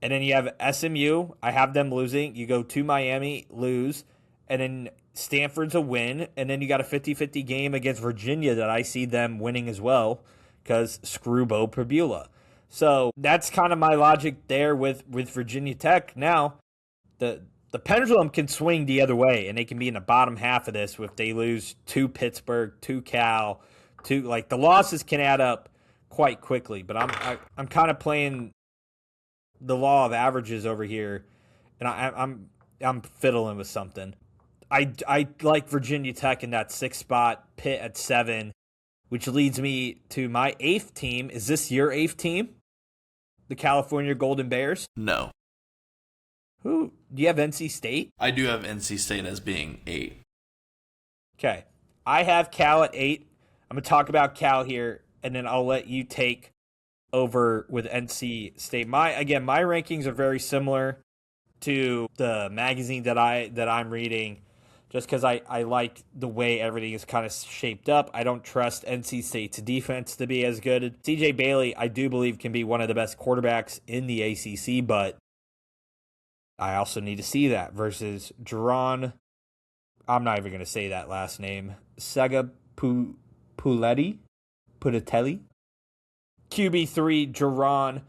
And then you have SMU. I have them losing. You go to Miami, lose. And then Stanford's a win. And then you got a 50-50 game against Virginia that I see them winning as well because screw Bo Pribula. So that's kind of my logic there with Virginia Tech. Now, the pendulum can swing the other way, and they can be in the bottom half of this if they lose to Pittsburgh, to Cal, the losses can add up quite quickly. But I'm kind of playing the law of averages over here, and I'm fiddling with something. I like Virginia Tech in that 6th spot, Pitt at 7, which leads me to my 8th team. Is this your 8th team? The California Golden Bears? No. Who? Do you have NC State? I do have NC State as being 8. Okay. I have Cal at 8. I'm going to talk about Cal here, and then I'll let you take over with NC State. My rankings are very similar to the magazine that I'm reading, just because I like the way everything is kind of shaped up. I don't trust NC State's defense to be as good. CJ Bailey, I do believe, can be one of the best quarterbacks in the ACC, but I also need to see that versus Jerron. I'm not even going to say that last name. Sega Puletti? QB3, Jerron.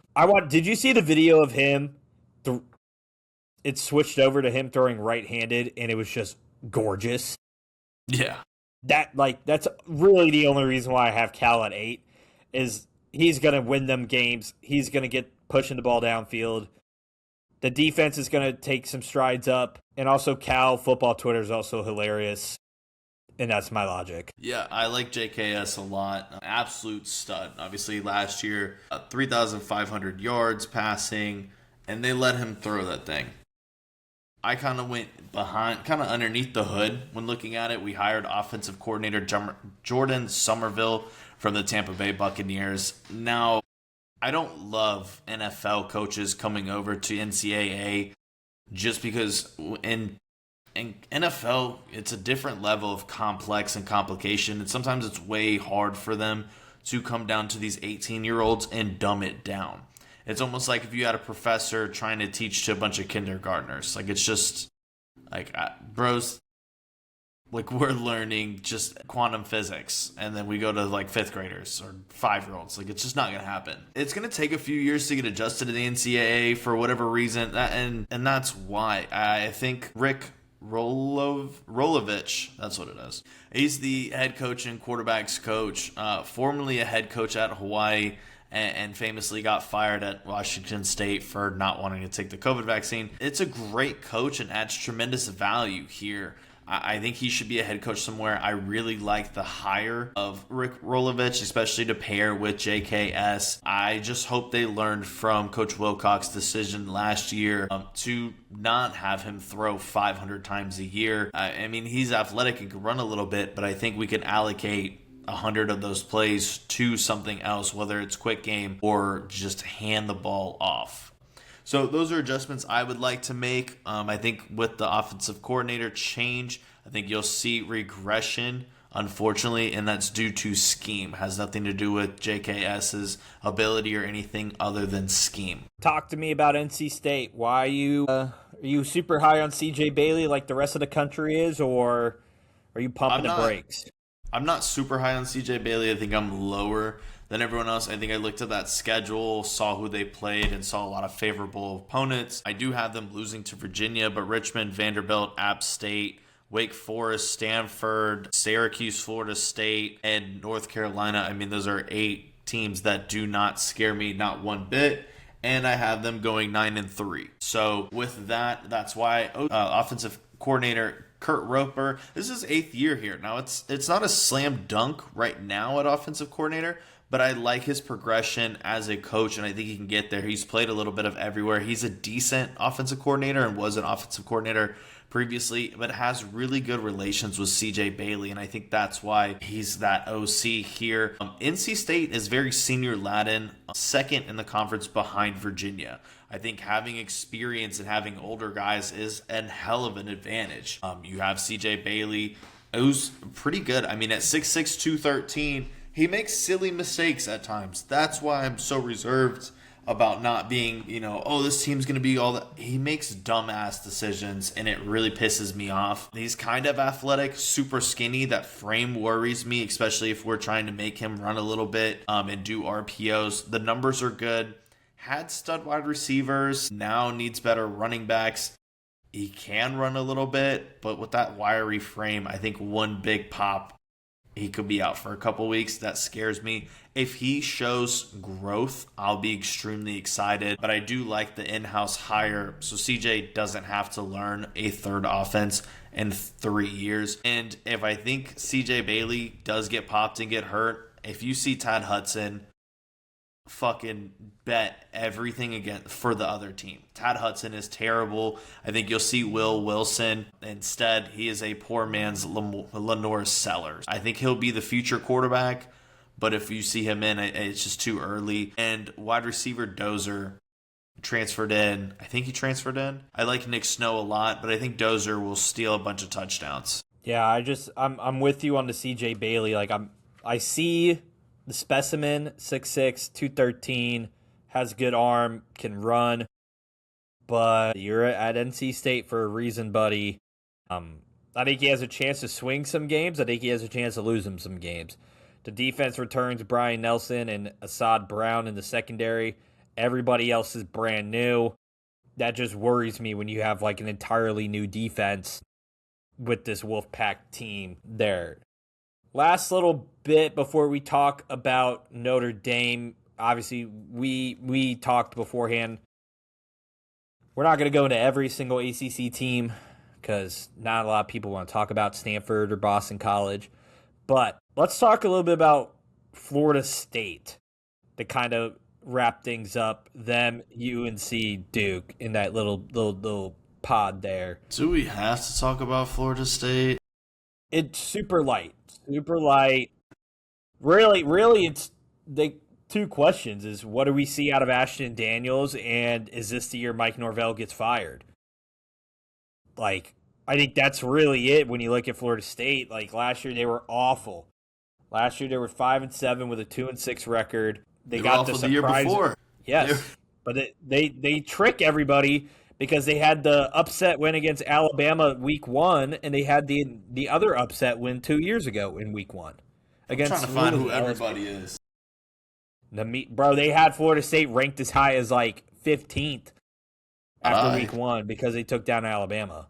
Did you see the video of him? It switched over to him throwing right-handed, and it was just gorgeous. Yeah. That's really the only reason why I have Cal at 8, is he's going to win them games. He's going to get pushing the ball downfield. The defense is going to take some strides up. And also Cal football Twitter is also hilarious. And that's my logic. Yeah, I like JKS a lot. Absolute stud. Obviously, last year, 3,500 yards passing, and they let him throw that thing. I kind of went underneath the hood when looking at it. We hired offensive coordinator Jordan Somerville from the Tampa Bay Buccaneers. Now, I don't love NFL coaches coming over to NCAA just because in NFL, it's a different level of complex and complication, and sometimes it's way hard for them to come down to these 18-year-olds and dumb it down. It's almost like if you had a professor trying to teach to a bunch of kindergartners. Like, it's just, like, bros, like, we're learning just quantum physics, and then we go to, like, 5th graders or 5-year-olds. Like, it's just not going to happen. It's going to take a few years to get adjusted to the NCAA for whatever reason, and that's why. I think Rick Rolovich, that's what it is. He's the head coach and quarterbacks coach, formerly a head coach at Hawaii, and famously got fired at Washington State for not wanting to take the COVID vaccine. It's a great coach and adds tremendous value here. I think he should be a head coach somewhere. I really like the hire of Rick Rolovich, especially to pair with JKS. I just hope they learned from Coach Wilcox's decision last year to not have him throw 500 times a year. I mean, he's athletic and can run a little bit, but I think we can allocate 100 of those plays to something else, whether it's quick game or just hand the ball off. So those are adjustments I would like to make. I think with the offensive coordinator change, I think you'll see regression, unfortunately, and that's due to scheme. It has nothing to do with JKS's ability or anything other than scheme. Talk to me about NC State. Why are you super high on CJ Bailey like the rest of the country is, or are you pumping the brakes? I'm not super high on CJ Bailey. I think I'm lower than everyone else. I think I looked at that schedule, saw who they played, and saw a lot of favorable opponents. I do have them losing to Virginia, but Richmond, Vanderbilt, App State, Wake Forest, Stanford, Syracuse, Florida State, and North Carolina. I mean, those are 8 teams that do not scare me, not one bit. And I have them going 9-3. So with that, that's why offensive coordinator Kurt Roper, this is his 8th year here. Now, it's not a slam dunk right now at offensive coordinator, but I like his progression as a coach, and I think he can get there. He's played a little bit of everywhere. He's a decent offensive coordinator and was an offensive coordinator previously, but has really good relations with CJ Bailey, and I think that's why he's that OC here. NC State is very senior laden, second in the conference behind Virginia. I think having experience and having older guys is a hell of an advantage. You have CJ Bailey, who's pretty good. I mean, at 6'6", 213, he makes silly mistakes at times. That's why I'm so reserved about not being, this team's going to be all that. He makes dumbass decisions, and it really pisses me off. He's kind of athletic, super skinny. That frame worries me, especially if we're trying to make him run a little bit and do RPOs. The numbers are good. Had stud wide receivers, now needs better running backs. He can run a little bit, but with that wiry frame, I think one big pop, he could be out for a couple weeks. That scares me. If he shows growth, I'll be extremely excited. But I do like the in-house hire, so CJ doesn't have to learn a third offense in 3 years. And if I think CJ Bailey does get popped and get hurt, if you see Tad Hudson, fucking bet everything again for the other team. Tad Hudson is terrible. I think you'll see Will Wilson. Instead, he is a poor man's Lenore Sellers. I think he'll be the future quarterback, But if you see him in, it's just too early. And wide receiver Dozer transferred in. I think he transferred in. I like Nick Snow a lot, but I think Dozer will steal a bunch of touchdowns. Yeah, I'm with you on the CJ Bailey. Like I see the specimen, 6'6", 213, has good arm, can run, but you're at NC State for a reason, buddy. I think he has a chance to swing some games. I think he has a chance to lose him some games. The defense returns Brian Nelson and Assad Brown in the secondary. Everybody else is brand new. That just worries me when you have like an entirely new defense with this Wolfpack team there. Last little bit before we talk about Notre Dame. Obviously, we talked beforehand. We're not going to go into every single ACC team because not a lot of people want to talk about Stanford or Boston College. But let's talk a little bit about Florida State to kind of wrap things up. Them, UNC, Duke in that little pod there. Do we have to talk about Florida State? It's super light. Super light. Really, it's the two questions is what do we see out of Ashton Daniels, and is this the year Mike Norvell gets fired? Like, I think that's really it when you look at Florida State. Like, last year they were awful. Last year they were 5-7 with a 2-6 record. They got the year before. Yes, but they trick everybody because they had the upset win against Alabama week 1, and they had the other upset win 2 years ago in week 1 against. I'm trying to find who everybody is. Bro, they had Florida State ranked as high as like 15th after week 1 because they took down Alabama.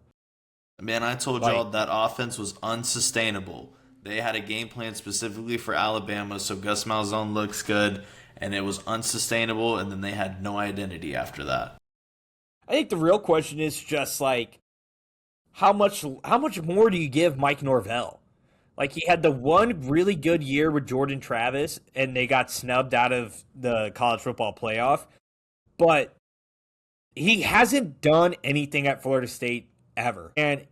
Man, I told y'all that offense was unsustainable. They had a game plan specifically for Alabama, so Gus Malzahn looks good, and it was unsustainable, and then they had no identity after that. I think the real question is just like, how much more do you give Mike Norvell? Like, he had the one really good year with Jordan Travis, and they got snubbed out of the college football playoff, but he hasn't done anything at Florida State ever. And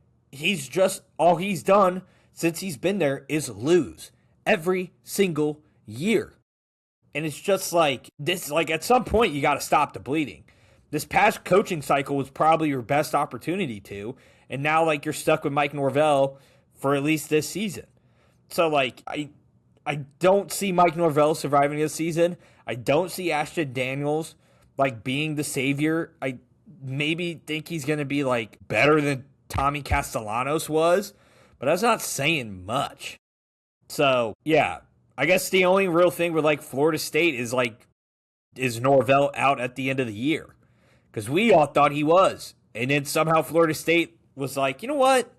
all he's done since he's been there is lose every single year. And it's just like this, like at some point you got to stop the bleeding. This past coaching cycle was probably your best opportunity to, and now like you're stuck with Mike Norvell for at least this season. So like I don't see Mike Norvell surviving this season. I don't see Ashton Daniels like being the savior. I maybe think he's going to be like better than Tommy Castellanos was, but that's not saying much. So, yeah, I guess the only real thing with like Florida State is like, is Norvell out at the end of the year? Because we all thought he was. And then somehow Florida State was like, you know what?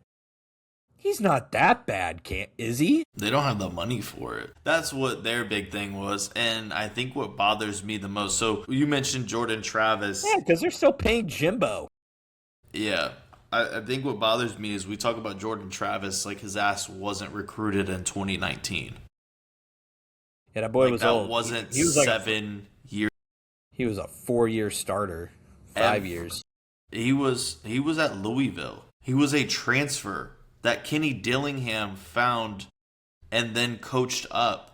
He's not that bad, is he? They don't have the money for it. That's what their big thing was. And I think what bothers me the most, so you mentioned Jordan Travis. Yeah, because they're still paying Jimbo. Yeah. I think what bothers me is we talk about Jordan Travis like his ass wasn't recruited in 2019. Yeah, that boy like was that old. Wasn't he was 7 years. He was a 4-year starter. 5 years. He was at Louisville. He was a transfer that Kenny Dillingham found and then coached up.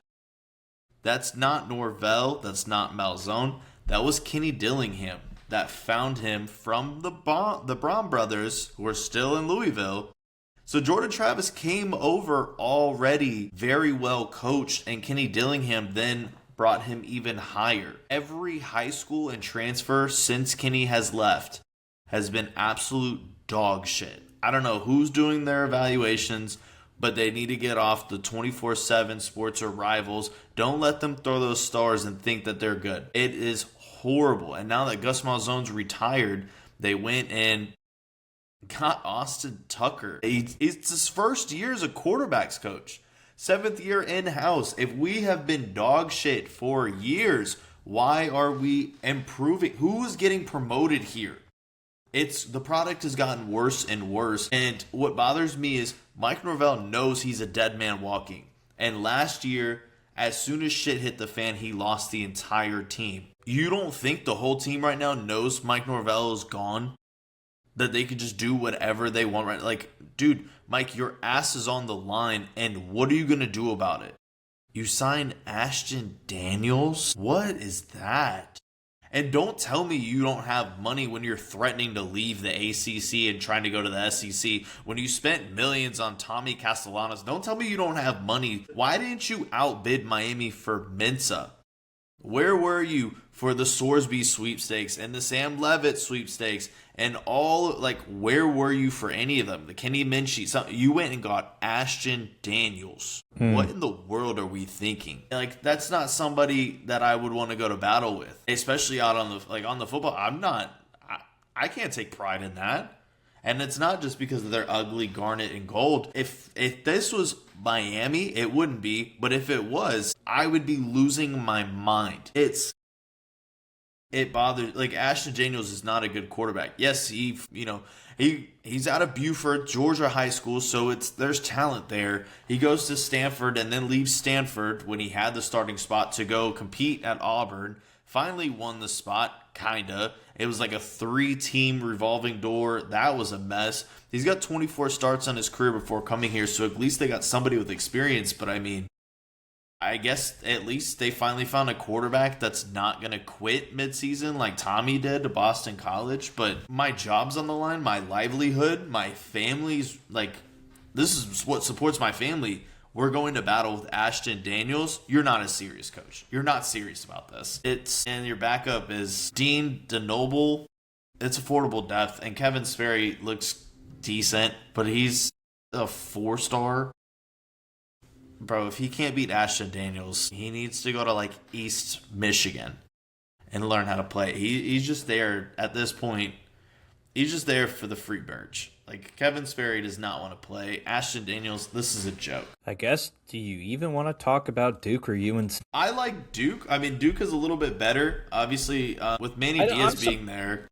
That's not Norvell. That's not Malzahn. That was Kenny Dillingham that found him from the Braun brothers, who are still in Louisville. So Jordan Travis came over already very well coached, and Kenny Dillingham then brought him even higher. Every high school and transfer since Kenny has left has been absolute dog shit. I don't know who's doing their evaluations, but they need to get off the 24/7 sports or rivals. Don't let them throw those stars and think that they're good. It is horrible. And now that Gus Malzahn's retired, they went and got Austin Tucker. It's his first year as a quarterbacks coach. 7th year in-house. If we have been dog shit for years, why are we improving? Who's getting promoted here? The product has gotten worse and worse. And what bothers me is Mike Norvell knows he's a dead man walking. And last year, as soon as shit hit the fan, he lost the entire team. You don't think the whole team right now knows Mike Norvell is gone? That they could just do whatever they want, right? Like, dude, Mike, your ass is on the line, and what are you going to do about it? You signed Ashton Daniels? What is that? And don't tell me you don't have money when you're threatening to leave the ACC and trying to go to the SEC. When you spent millions on Tommy Castellanos, don't tell me you don't have money. Why didn't you outbid Miami for Mensa? Where were you for the Sorsby sweepstakes and the Sam Levitt sweepstakes and all, like, where were you for any of them? The Kenny Minchie, you went and got Ashton Daniels. What in the world are we thinking? Like, that's not somebody that I would want to go to battle with, especially out on the football. I can't take pride in that. And it's not just because of their ugly garnet and gold. If this was Miami, it wouldn't be. But if it was, I would be losing my mind. It bothers, like, Ashton Daniels is not a good quarterback. Yes, he's out of Buford, Georgia high school, so there's talent there. He goes to Stanford and then leaves Stanford when he had the starting spot to go compete at Auburn. Finally won the spot, kinda. It was like a 3-team revolving door. That was a mess. He's got 24 starts on his career before coming here, so at least they got somebody with experience. But I mean, I guess at least they finally found a quarterback that's not going to quit midseason like Tommy did to Boston College. But my job's on the line, my livelihood, my family's, like, this is what supports my family. We're going to battle with Ashton Daniels. You're not a serious coach. You're not serious about this. And your backup is Dean DeNoble. It's affordable depth. And Kevin Sperry looks decent, but he's a 4-star. Bro, if he can't beat Ashton Daniels, he needs to go to, like, East Michigan and learn how to play. He's just there at this point. He's just there for the free merch. Like, Kevin Sperry does not want to play. Ashton Daniels, this is a joke. I guess, do you even want to talk about Duke or UNC? I like Duke. I mean, Duke is a little bit better. Obviously, with Manny Diaz being there,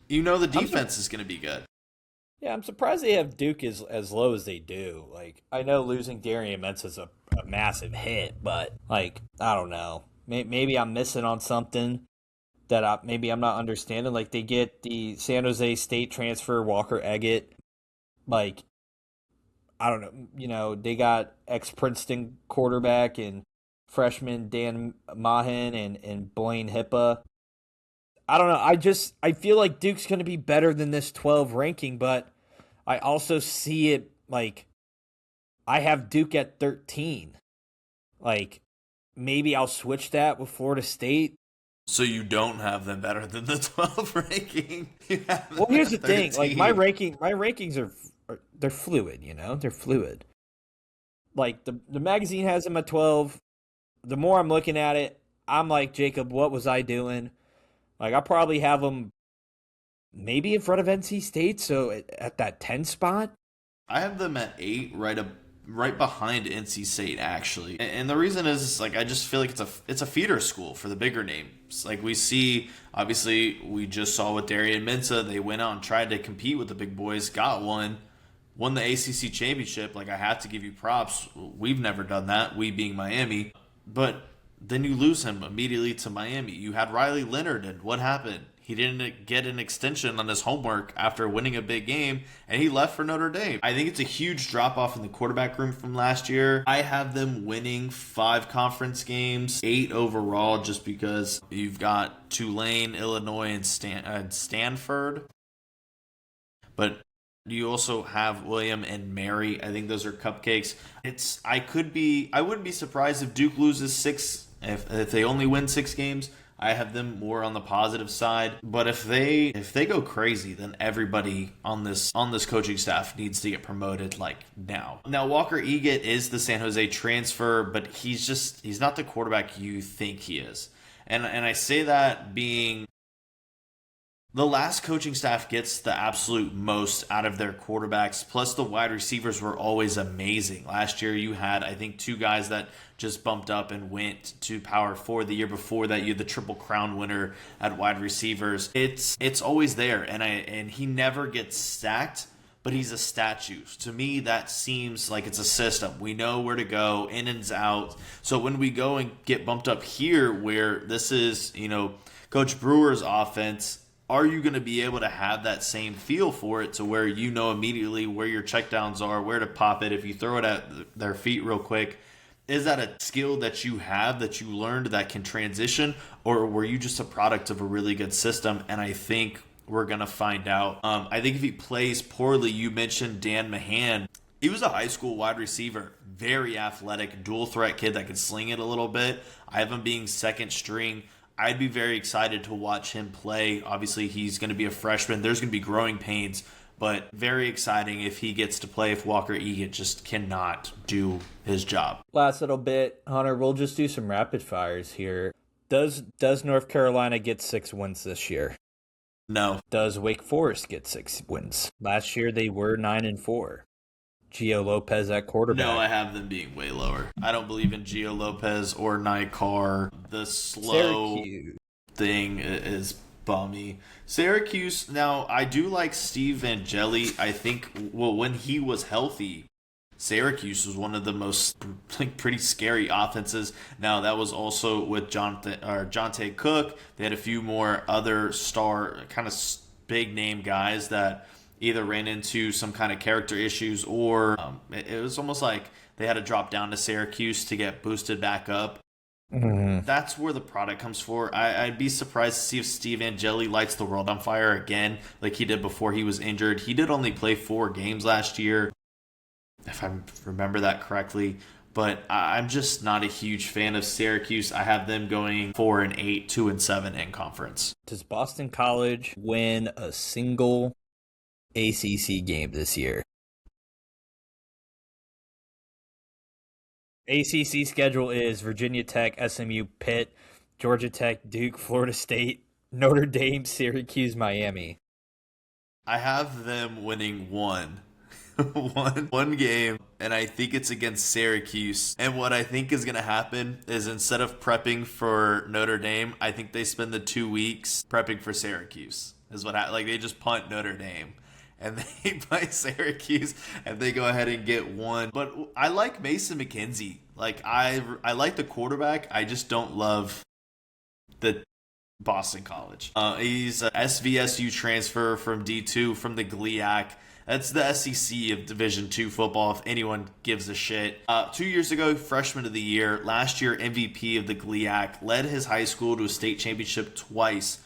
the defense is going to be good. Yeah, I'm surprised they have Duke as low as they do. Like, I know losing Darian Mintz is a massive hit, but, like, I don't know. Maybe I'm missing on something that I'm not understanding. Like, they get the San Jose State transfer, Walker Eggett. Like, I don't know. They got ex-Princeton quarterback and freshman Dan Mahin and Blaine Hippa. I don't know. I feel like Duke's going to be better than this 12 ranking, but I also see it, like, I have Duke at 13. Like, maybe I'll switch that with Florida State. So you don't have them better than the 12 ranking? Well, here's the thing. Like, my rankings are they're fluid, They're fluid. Like, the magazine has them at 12. The more I'm looking at it, I'm like, Jacob, what was I doing? Like, I probably have them maybe in front of NC State, so at that 10 spot. I have them at 8, right behind NC State, actually. And the reason is, like, I just feel like it's a feeder school for the bigger names. Like, we see, obviously, we just saw with Darian Mintz, they went out and tried to compete with the big boys, got won the ACC championship. Like, I have to give you props. We've never done that, we being Miami. But then you lose him immediately to Miami. You had Riley Leonard, and what happened? He didn't get an extension on his homework after winning a big game, and he left for Notre Dame. I think it's a huge drop-off in the quarterback room from last year. I have them winning 5 conference games, 8 overall, just because you've got Tulane, Illinois, and Stanford. But you also have William and Mary. I think those are cupcakes. I wouldn't be surprised if Duke loses 6. If they only win 6 games, I have them more on the positive side. But if they go crazy, then everybody on this coaching staff needs to get promoted, like, now. Now, Walker Eggett is the San Jose transfer, but he's not the quarterback you think he is. And I say that being the last coaching staff gets the absolute most out of their quarterbacks, plus the wide receivers were always amazing. Last year you had, I think, 2 guys that just bumped up and went to Power 4. The year before that, you had the Triple Crown winner at wide receivers. It's always there, and he never gets stacked, but he's a statue. To me, that seems like it's a system. We know where to go, in and out. So when we go and get bumped up here, where this is, Coach Brewer's offense, are you going to be able to have that same feel for it to where immediately where your checkdowns are, where to pop it? If you throw it at their feet real quick, Is that a skill that you have, that you learned, that can transition, or were you just a product of a really good system? And I think we're going to find out. I think if he plays poorly, you mentioned Dan Mahan. He was a high school wide receiver, very athletic, dual threat kid that could sling it a little bit. I have him being second string. I'd be very excited to watch him play. Obviously, he's going to be a freshman. There's going to be growing pains, but very exciting if he gets to play, if Walker Egan just cannot do his job. Last little bit, Hunter, we'll just do some rapid fires here. Does North Carolina get 6 wins this year? No. Does Wake Forest get 6 wins? Last year they were 9-4. Gio Lopez at quarterback. No, I have them being way lower. I don't believe in Gio Lopez or Nikar. The slow Syracuse thing is bummy. Syracuse, now I do like Steve Angeli. I think, well, when he was healthy, Syracuse was one of the most pretty scary offenses. Now that was also with Jonte Cook. They had a few more other star kind of big name guys that either ran into some kind of character issues or it was almost like they had to drop down to Syracuse to get boosted back up. Mm-hmm. That's where the product comes for. I'd be surprised to see if Steve Angeli lights the world on fire again like he did before he was injured. He did only play 4 games last year, if I remember that correctly. But I'm just not a huge fan of Syracuse. I have them going 4-8, 2-7 in conference. Does Boston College win a single ACC game this year? ACC schedule is Virginia Tech, SMU, Pitt, Georgia Tech, Duke, Florida State, Notre Dame, Syracuse, Miami. I have them winning one game, and I think it's against Syracuse. And what I think is going to happen is instead of prepping for Notre Dame, I think they spend the 2 weeks prepping for Syracuse. Is what they just punt Notre Dame. And they play Syracuse, and they go ahead and get one. But I like Mason McKenzie. I like the quarterback. I just don't love the Boston College. He's a SVSU transfer from D2 from the GLIAC. That's the SEC of Division II football, if anyone gives a shit. 2 years ago, freshman of the year. Last year, MVP of the GLIAC. Led his high school to a state championship twice.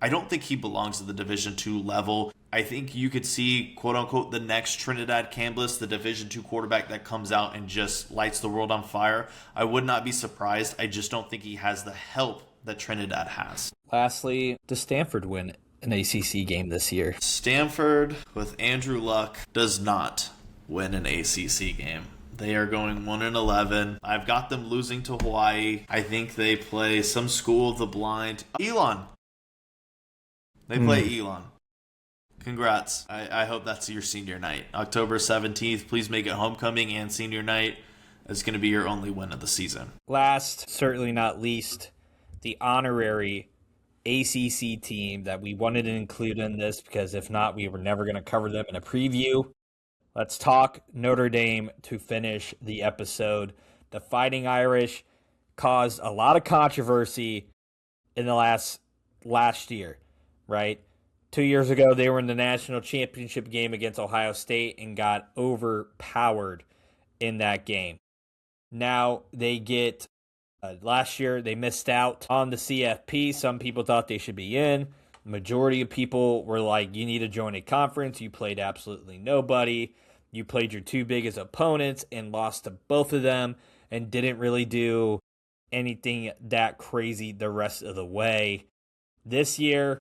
I don't think he belongs to the Division II level. I think you could see, quote-unquote, the next Trinidad Campbell, the Division II quarterback that comes out and just lights the world on fire. I would not be surprised. I just don't think he has the help that Trinidad has. Lastly, does Stanford win an ACC game this year? Stanford, with Andrew Luck, does not win an ACC game. They are going 1-11. I've got them losing to Hawaii. I think they play some school of the blind. Elon. They play Elon. Congrats. I hope that's your senior night. October 17th. Please make it homecoming and senior night. It's going to be your only win of the season. Last, certainly not least, the honorary ACC team that we wanted to include in this because if not, we were never going to cover them in a preview. Let's talk Notre Dame to finish the episode. The Fighting Irish caused a lot of controversy in the last year, right? 2 years ago, they were in the national championship game against Ohio State and got overpowered in that game. Now they get, last year they missed out on the CFP. Some people thought they should be in. The majority of people were like, you need to join a conference. You played absolutely nobody. You played your 2 biggest opponents and lost to both of them and didn't really do anything that crazy the rest of the way. This year,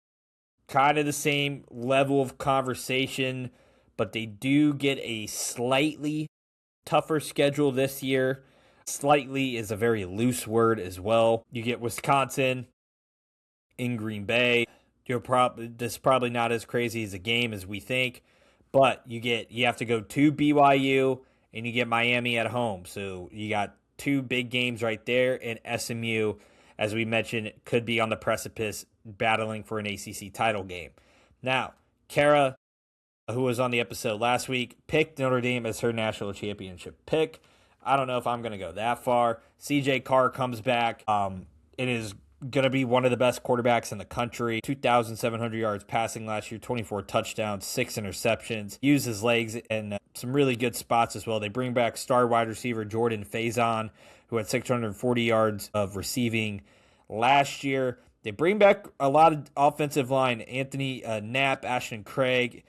kind of the same level of conversation, but they do get a slightly tougher schedule this year. Slightly is a very loose word as well. You get Wisconsin in Green Bay. This is probably not as crazy as a game as we think, but you have to go to BYU and you get Miami at home. So you got 2 big games right there, and SMU, as we mentioned, could be on the precipice battling for an ACC title game. Now, Kara, who was on the episode last week, picked Notre Dame as her national championship pick. I don't know if I'm going to go that far. CJ Carr comes back. It is going to be one of the best quarterbacks in the country. 2,700 yards passing last year, 24 touchdowns, 6 interceptions. Used his legs in some really good spots as well. They bring back star wide receiver Jordan Faison, who had 640 yards of receiving last year. They bring back a lot of offensive line. Anthony Knapp, Ashton Craig,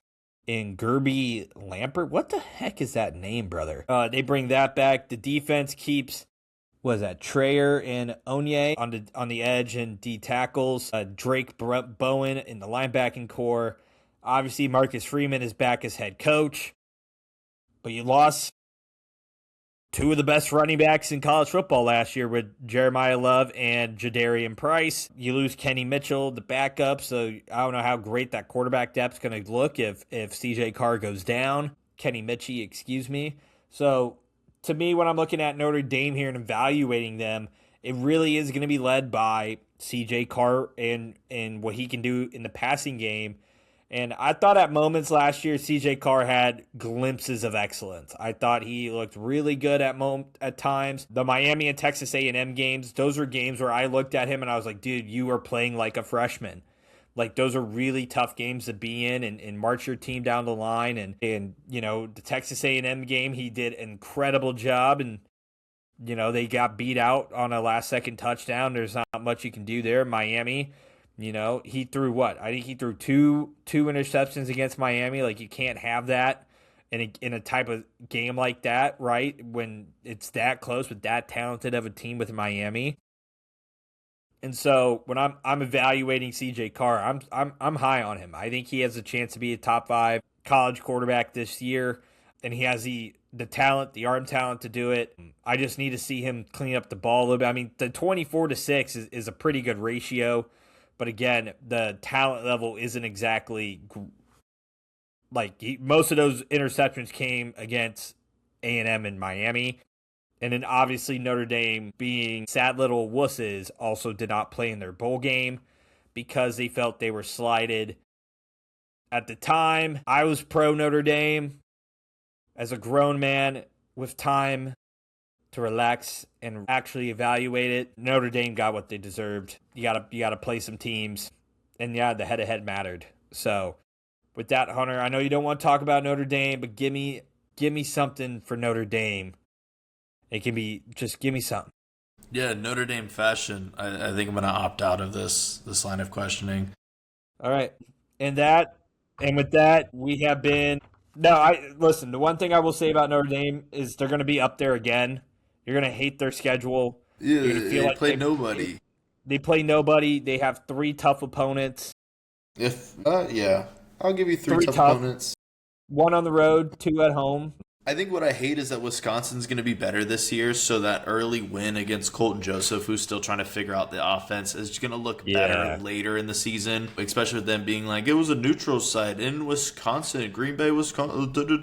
and Gerby Lampert. What the heck is that name, brother? They bring that back. The defense keeps, Trayer and Onye on the edge and D tackles. Drake Bowen in the linebacking core. Obviously, Marcus Freeman is back as head coach. But you lost two of the best running backs in college football last year with Jeremiah Love and Jadarian Price. You lose Kenny Mitchell, the backup, so I don't know how great that quarterback depth is going to look if CJ Carr goes down. Kenny Mitchell, excuse me. So, to me, when I'm looking at Notre Dame here and evaluating them, it really is going to be led by CJ Carr and what he can do in the passing game. And I thought at moments last year, CJ Carr had glimpses of excellence. I thought he looked really good at times. The Miami and Texas A&M games, those were games where I looked at him and I was like, dude, you are playing like a freshman. Like, those are really tough games to be in and march your team down the line. And the Texas A&M game, he did an incredible job. And, they got beat out on a last-second touchdown. There's not much you can do there. Miami, he threw what? I think he threw two interceptions against Miami. Like, you can't have that in a type of game like that, right? When it's that close with that talented of a team with Miami. And so when I'm evaluating CJ Carr, I'm high on him. I think he has a chance to be a top 5 college quarterback this year, and he has the talent, the arm talent to do it. I just need to see him clean up the ball a little bit. I mean, the 24-6 is a pretty good ratio. But again, the talent level isn't exactly most of those interceptions came against A&M and Miami. And then obviously Notre Dame, being sad little wusses, also did not play in their bowl game because they felt they were slighted. At the time, I was pro Notre Dame. As a grown man with time to relax and actually evaluate it, Notre Dame got what they deserved. You gotta play some teams, and yeah, the head-to-head mattered. So, with that, Hunter, I know you don't want to talk about Notre Dame, but give me something for Notre Dame. It can be just give me something. Yeah, Notre Dame fashion. I think I'm gonna opt out of this line of questioning. All right, and with that, we have been. Listen. The one thing I will say about Notre Dame is they're going to be up there again. You're going to hate their schedule. Yeah, they play nobody. They play nobody. They have 3 tough opponents. I'll give you 3 tough opponents. 1 on the road, 2 at home. I think what I hate is that Wisconsin's going to be better this year, so that early win against Colton Joseph, who's still trying to figure out the offense, is going to look better later in the season, especially with them being like, it was a neutral site in Wisconsin, Green Bay, Wisconsin.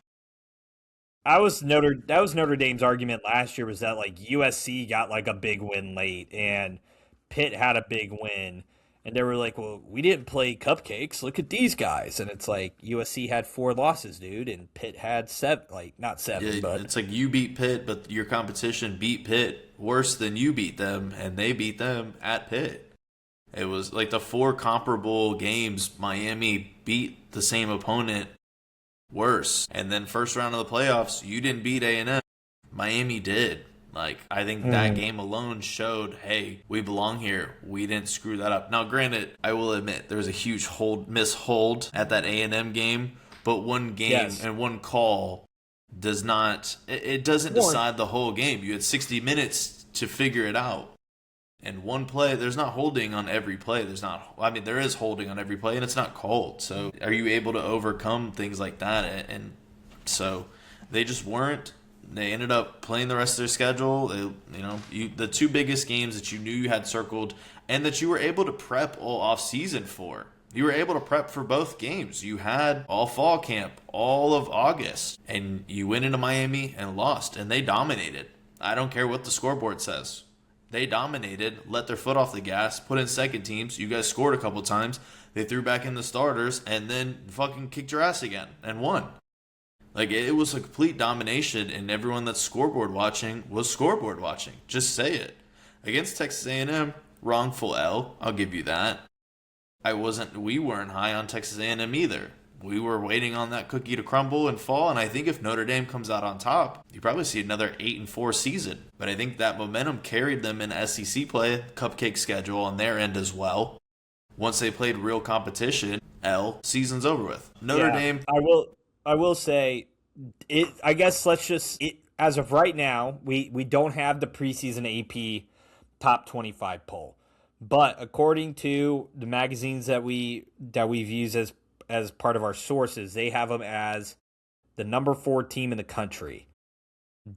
That was Notre Dame's argument last year, was that like USC got like a big win late and Pitt had a big win. And they were like, well, we didn't play cupcakes. Look at these guys. And it's like USC had 4 losses, dude, and Pitt had 7. Like, not 7, but it's like you beat Pitt, but your competition beat Pitt worse than you beat them, and they beat them at Pitt. It was like the 4 comparable games, Miami beat the same opponent worse. And then first round of the playoffs, you didn't beat A&M. Miami did. Like, I think that game alone showed, hey, we belong here. We didn't screw that up. Now, granted, I will admit there was a huge mishold at that A&M game, but one game and one call does not – it doesn't decide the whole game. You had 60 minutes to figure it out. And one play, there's not holding on every play. There is holding on every play, and it's not called. So are you able to overcome things like that? And so they just weren't. They ended up playing the rest of their schedule. The 2 biggest games that you knew you had circled and that you were able to prep all off season for. You were able to prep for both games. You had all fall camp, all of August, and you went into Miami and lost, and they dominated. I don't care what the scoreboard says. They dominated, let their foot off the gas, put in second teams. You guys scored a couple times. They threw back in the starters and then fucking kicked your ass again and won. Like, it was a complete domination, and everyone that's scoreboard watching was scoreboard watching. Just say it. Against Texas A&M, wrongful L. I'll give you that. We weren't high on Texas A&M either. we were waiting on that cookie to crumble and fall. And I think if Notre Dame comes out on top, you probably see another 8-4 season. But I think that momentum carried them in SEC play, cupcake schedule on their end as well. Once they played real competition, season's over with. Notre Dame. I will say, I guess as of right now, we don't have the preseason AP top 25 poll. But according to the magazines that we've used as part of our sources, they have them as the number 4 team in the country.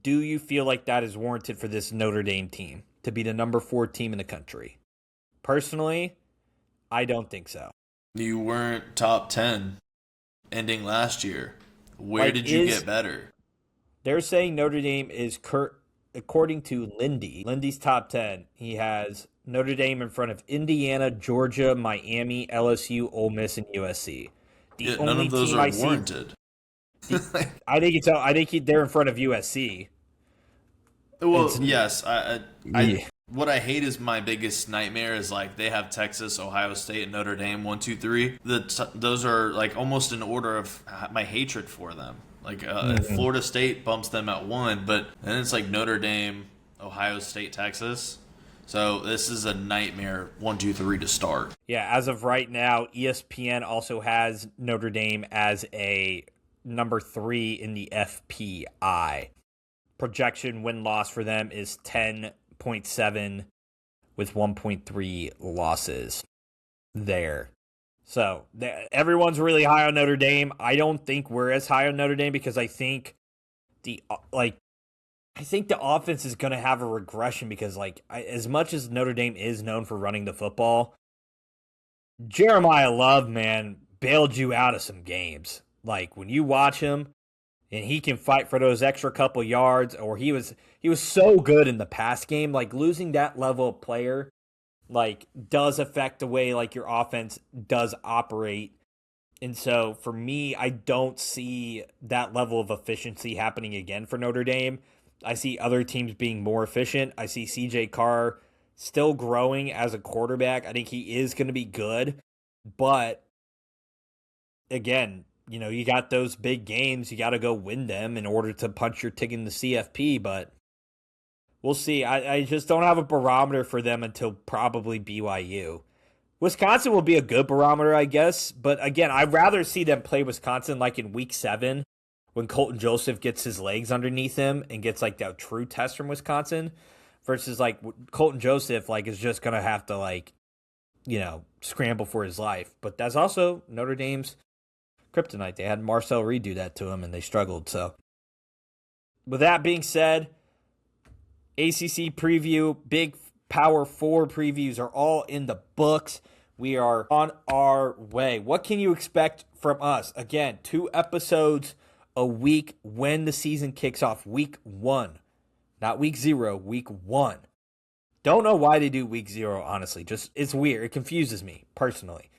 Do you feel like that is warranted for this Notre Dame team to be the number 4 team in the country? Personally, I don't think so. You weren't top 10 ending last year. Where did you get better? They're saying Notre Dame is, according to Lindy's top 10, he has Notre Dame in front of Indiana, Georgia, Miami, LSU, Ole Miss, and USC. None of those are warranted. I think they're in front of USC. Well, yes. What I hate is my biggest nightmare is like they have Texas, Ohio State, and Notre Dame 1, 2, 3. Those are like almost in order of my hatred for them. Like Florida State bumps them at 1, but then it's like Notre Dame, Ohio State, Texas. So this is a nightmare 1, 2, 3 to start. Yeah, as of right now, ESPN also has Notre Dame as a number 3 in the FPI. Projection win-loss for them is 10.7 with 1.3 losses there. So everyone's really high on Notre Dame. I don't think we're as high on Notre Dame because I think the offense is going to have a regression because as much as Notre Dame is known for running the football, Jeremiah Love, man, bailed you out of some games. Like when you watch him and he can fight for those extra couple yards, or he was so good in the pass game, like losing that level of player does affect the way your offense does operate. And so for me, I don't see that level of efficiency happening again for Notre Dame. I see other teams being more efficient. I see CJ Carr still growing as a quarterback. I think he is going to be good. But again, you got those big games. You got to go win them in order to punch your ticket in the CFP. But we'll see. I just don't have a barometer for them until probably BYU. Wisconsin will be a good barometer, I guess. But again, I'd rather see them play Wisconsin in week 7 when Colton Joseph gets his legs underneath him and gets that true test from Wisconsin versus Colton Joseph is just going to have to scramble for his life. But that's also Notre Dame's kryptonite. They had Marcel Reed do that to him and they struggled. So with that being said, ACC preview, big Power 4 previews are all in the books. We are on our way. What can you expect from us? Again, 2 episodes a week when the season kicks off. Week 1. Not week 0, week 1. Don't know why they do week 0, honestly. Just, it's weird. It confuses me, personally.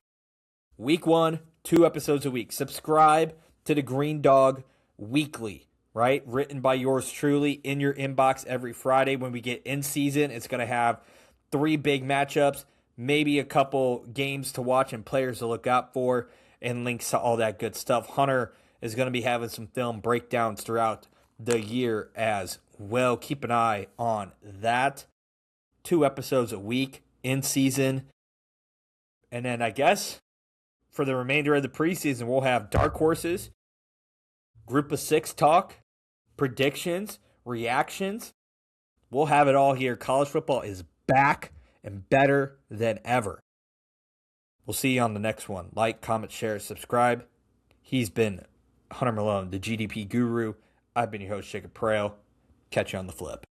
Week 1, 2 episodes a week. Subscribe to the Green Dog Weekly, right? Written by yours truly in your inbox every Friday. When we get in season, it's going to have 3 big matchups, maybe a couple games to watch and players to look out for, and links to all that good stuff. Hunter is going to be having some film breakdowns throughout the year as well. Keep an eye on that. 2 episodes a week in season. And then I guess for the remainder of the preseason, we'll have dark horses, group of 6 talk, predictions, reactions. We'll have it all here. College football is back and better than ever. We'll see you on the next one. Like, comment, share, subscribe. He's been Hunter Malone, the GDP guru. I've been your host, Jacob Prale. Catch you on the flip.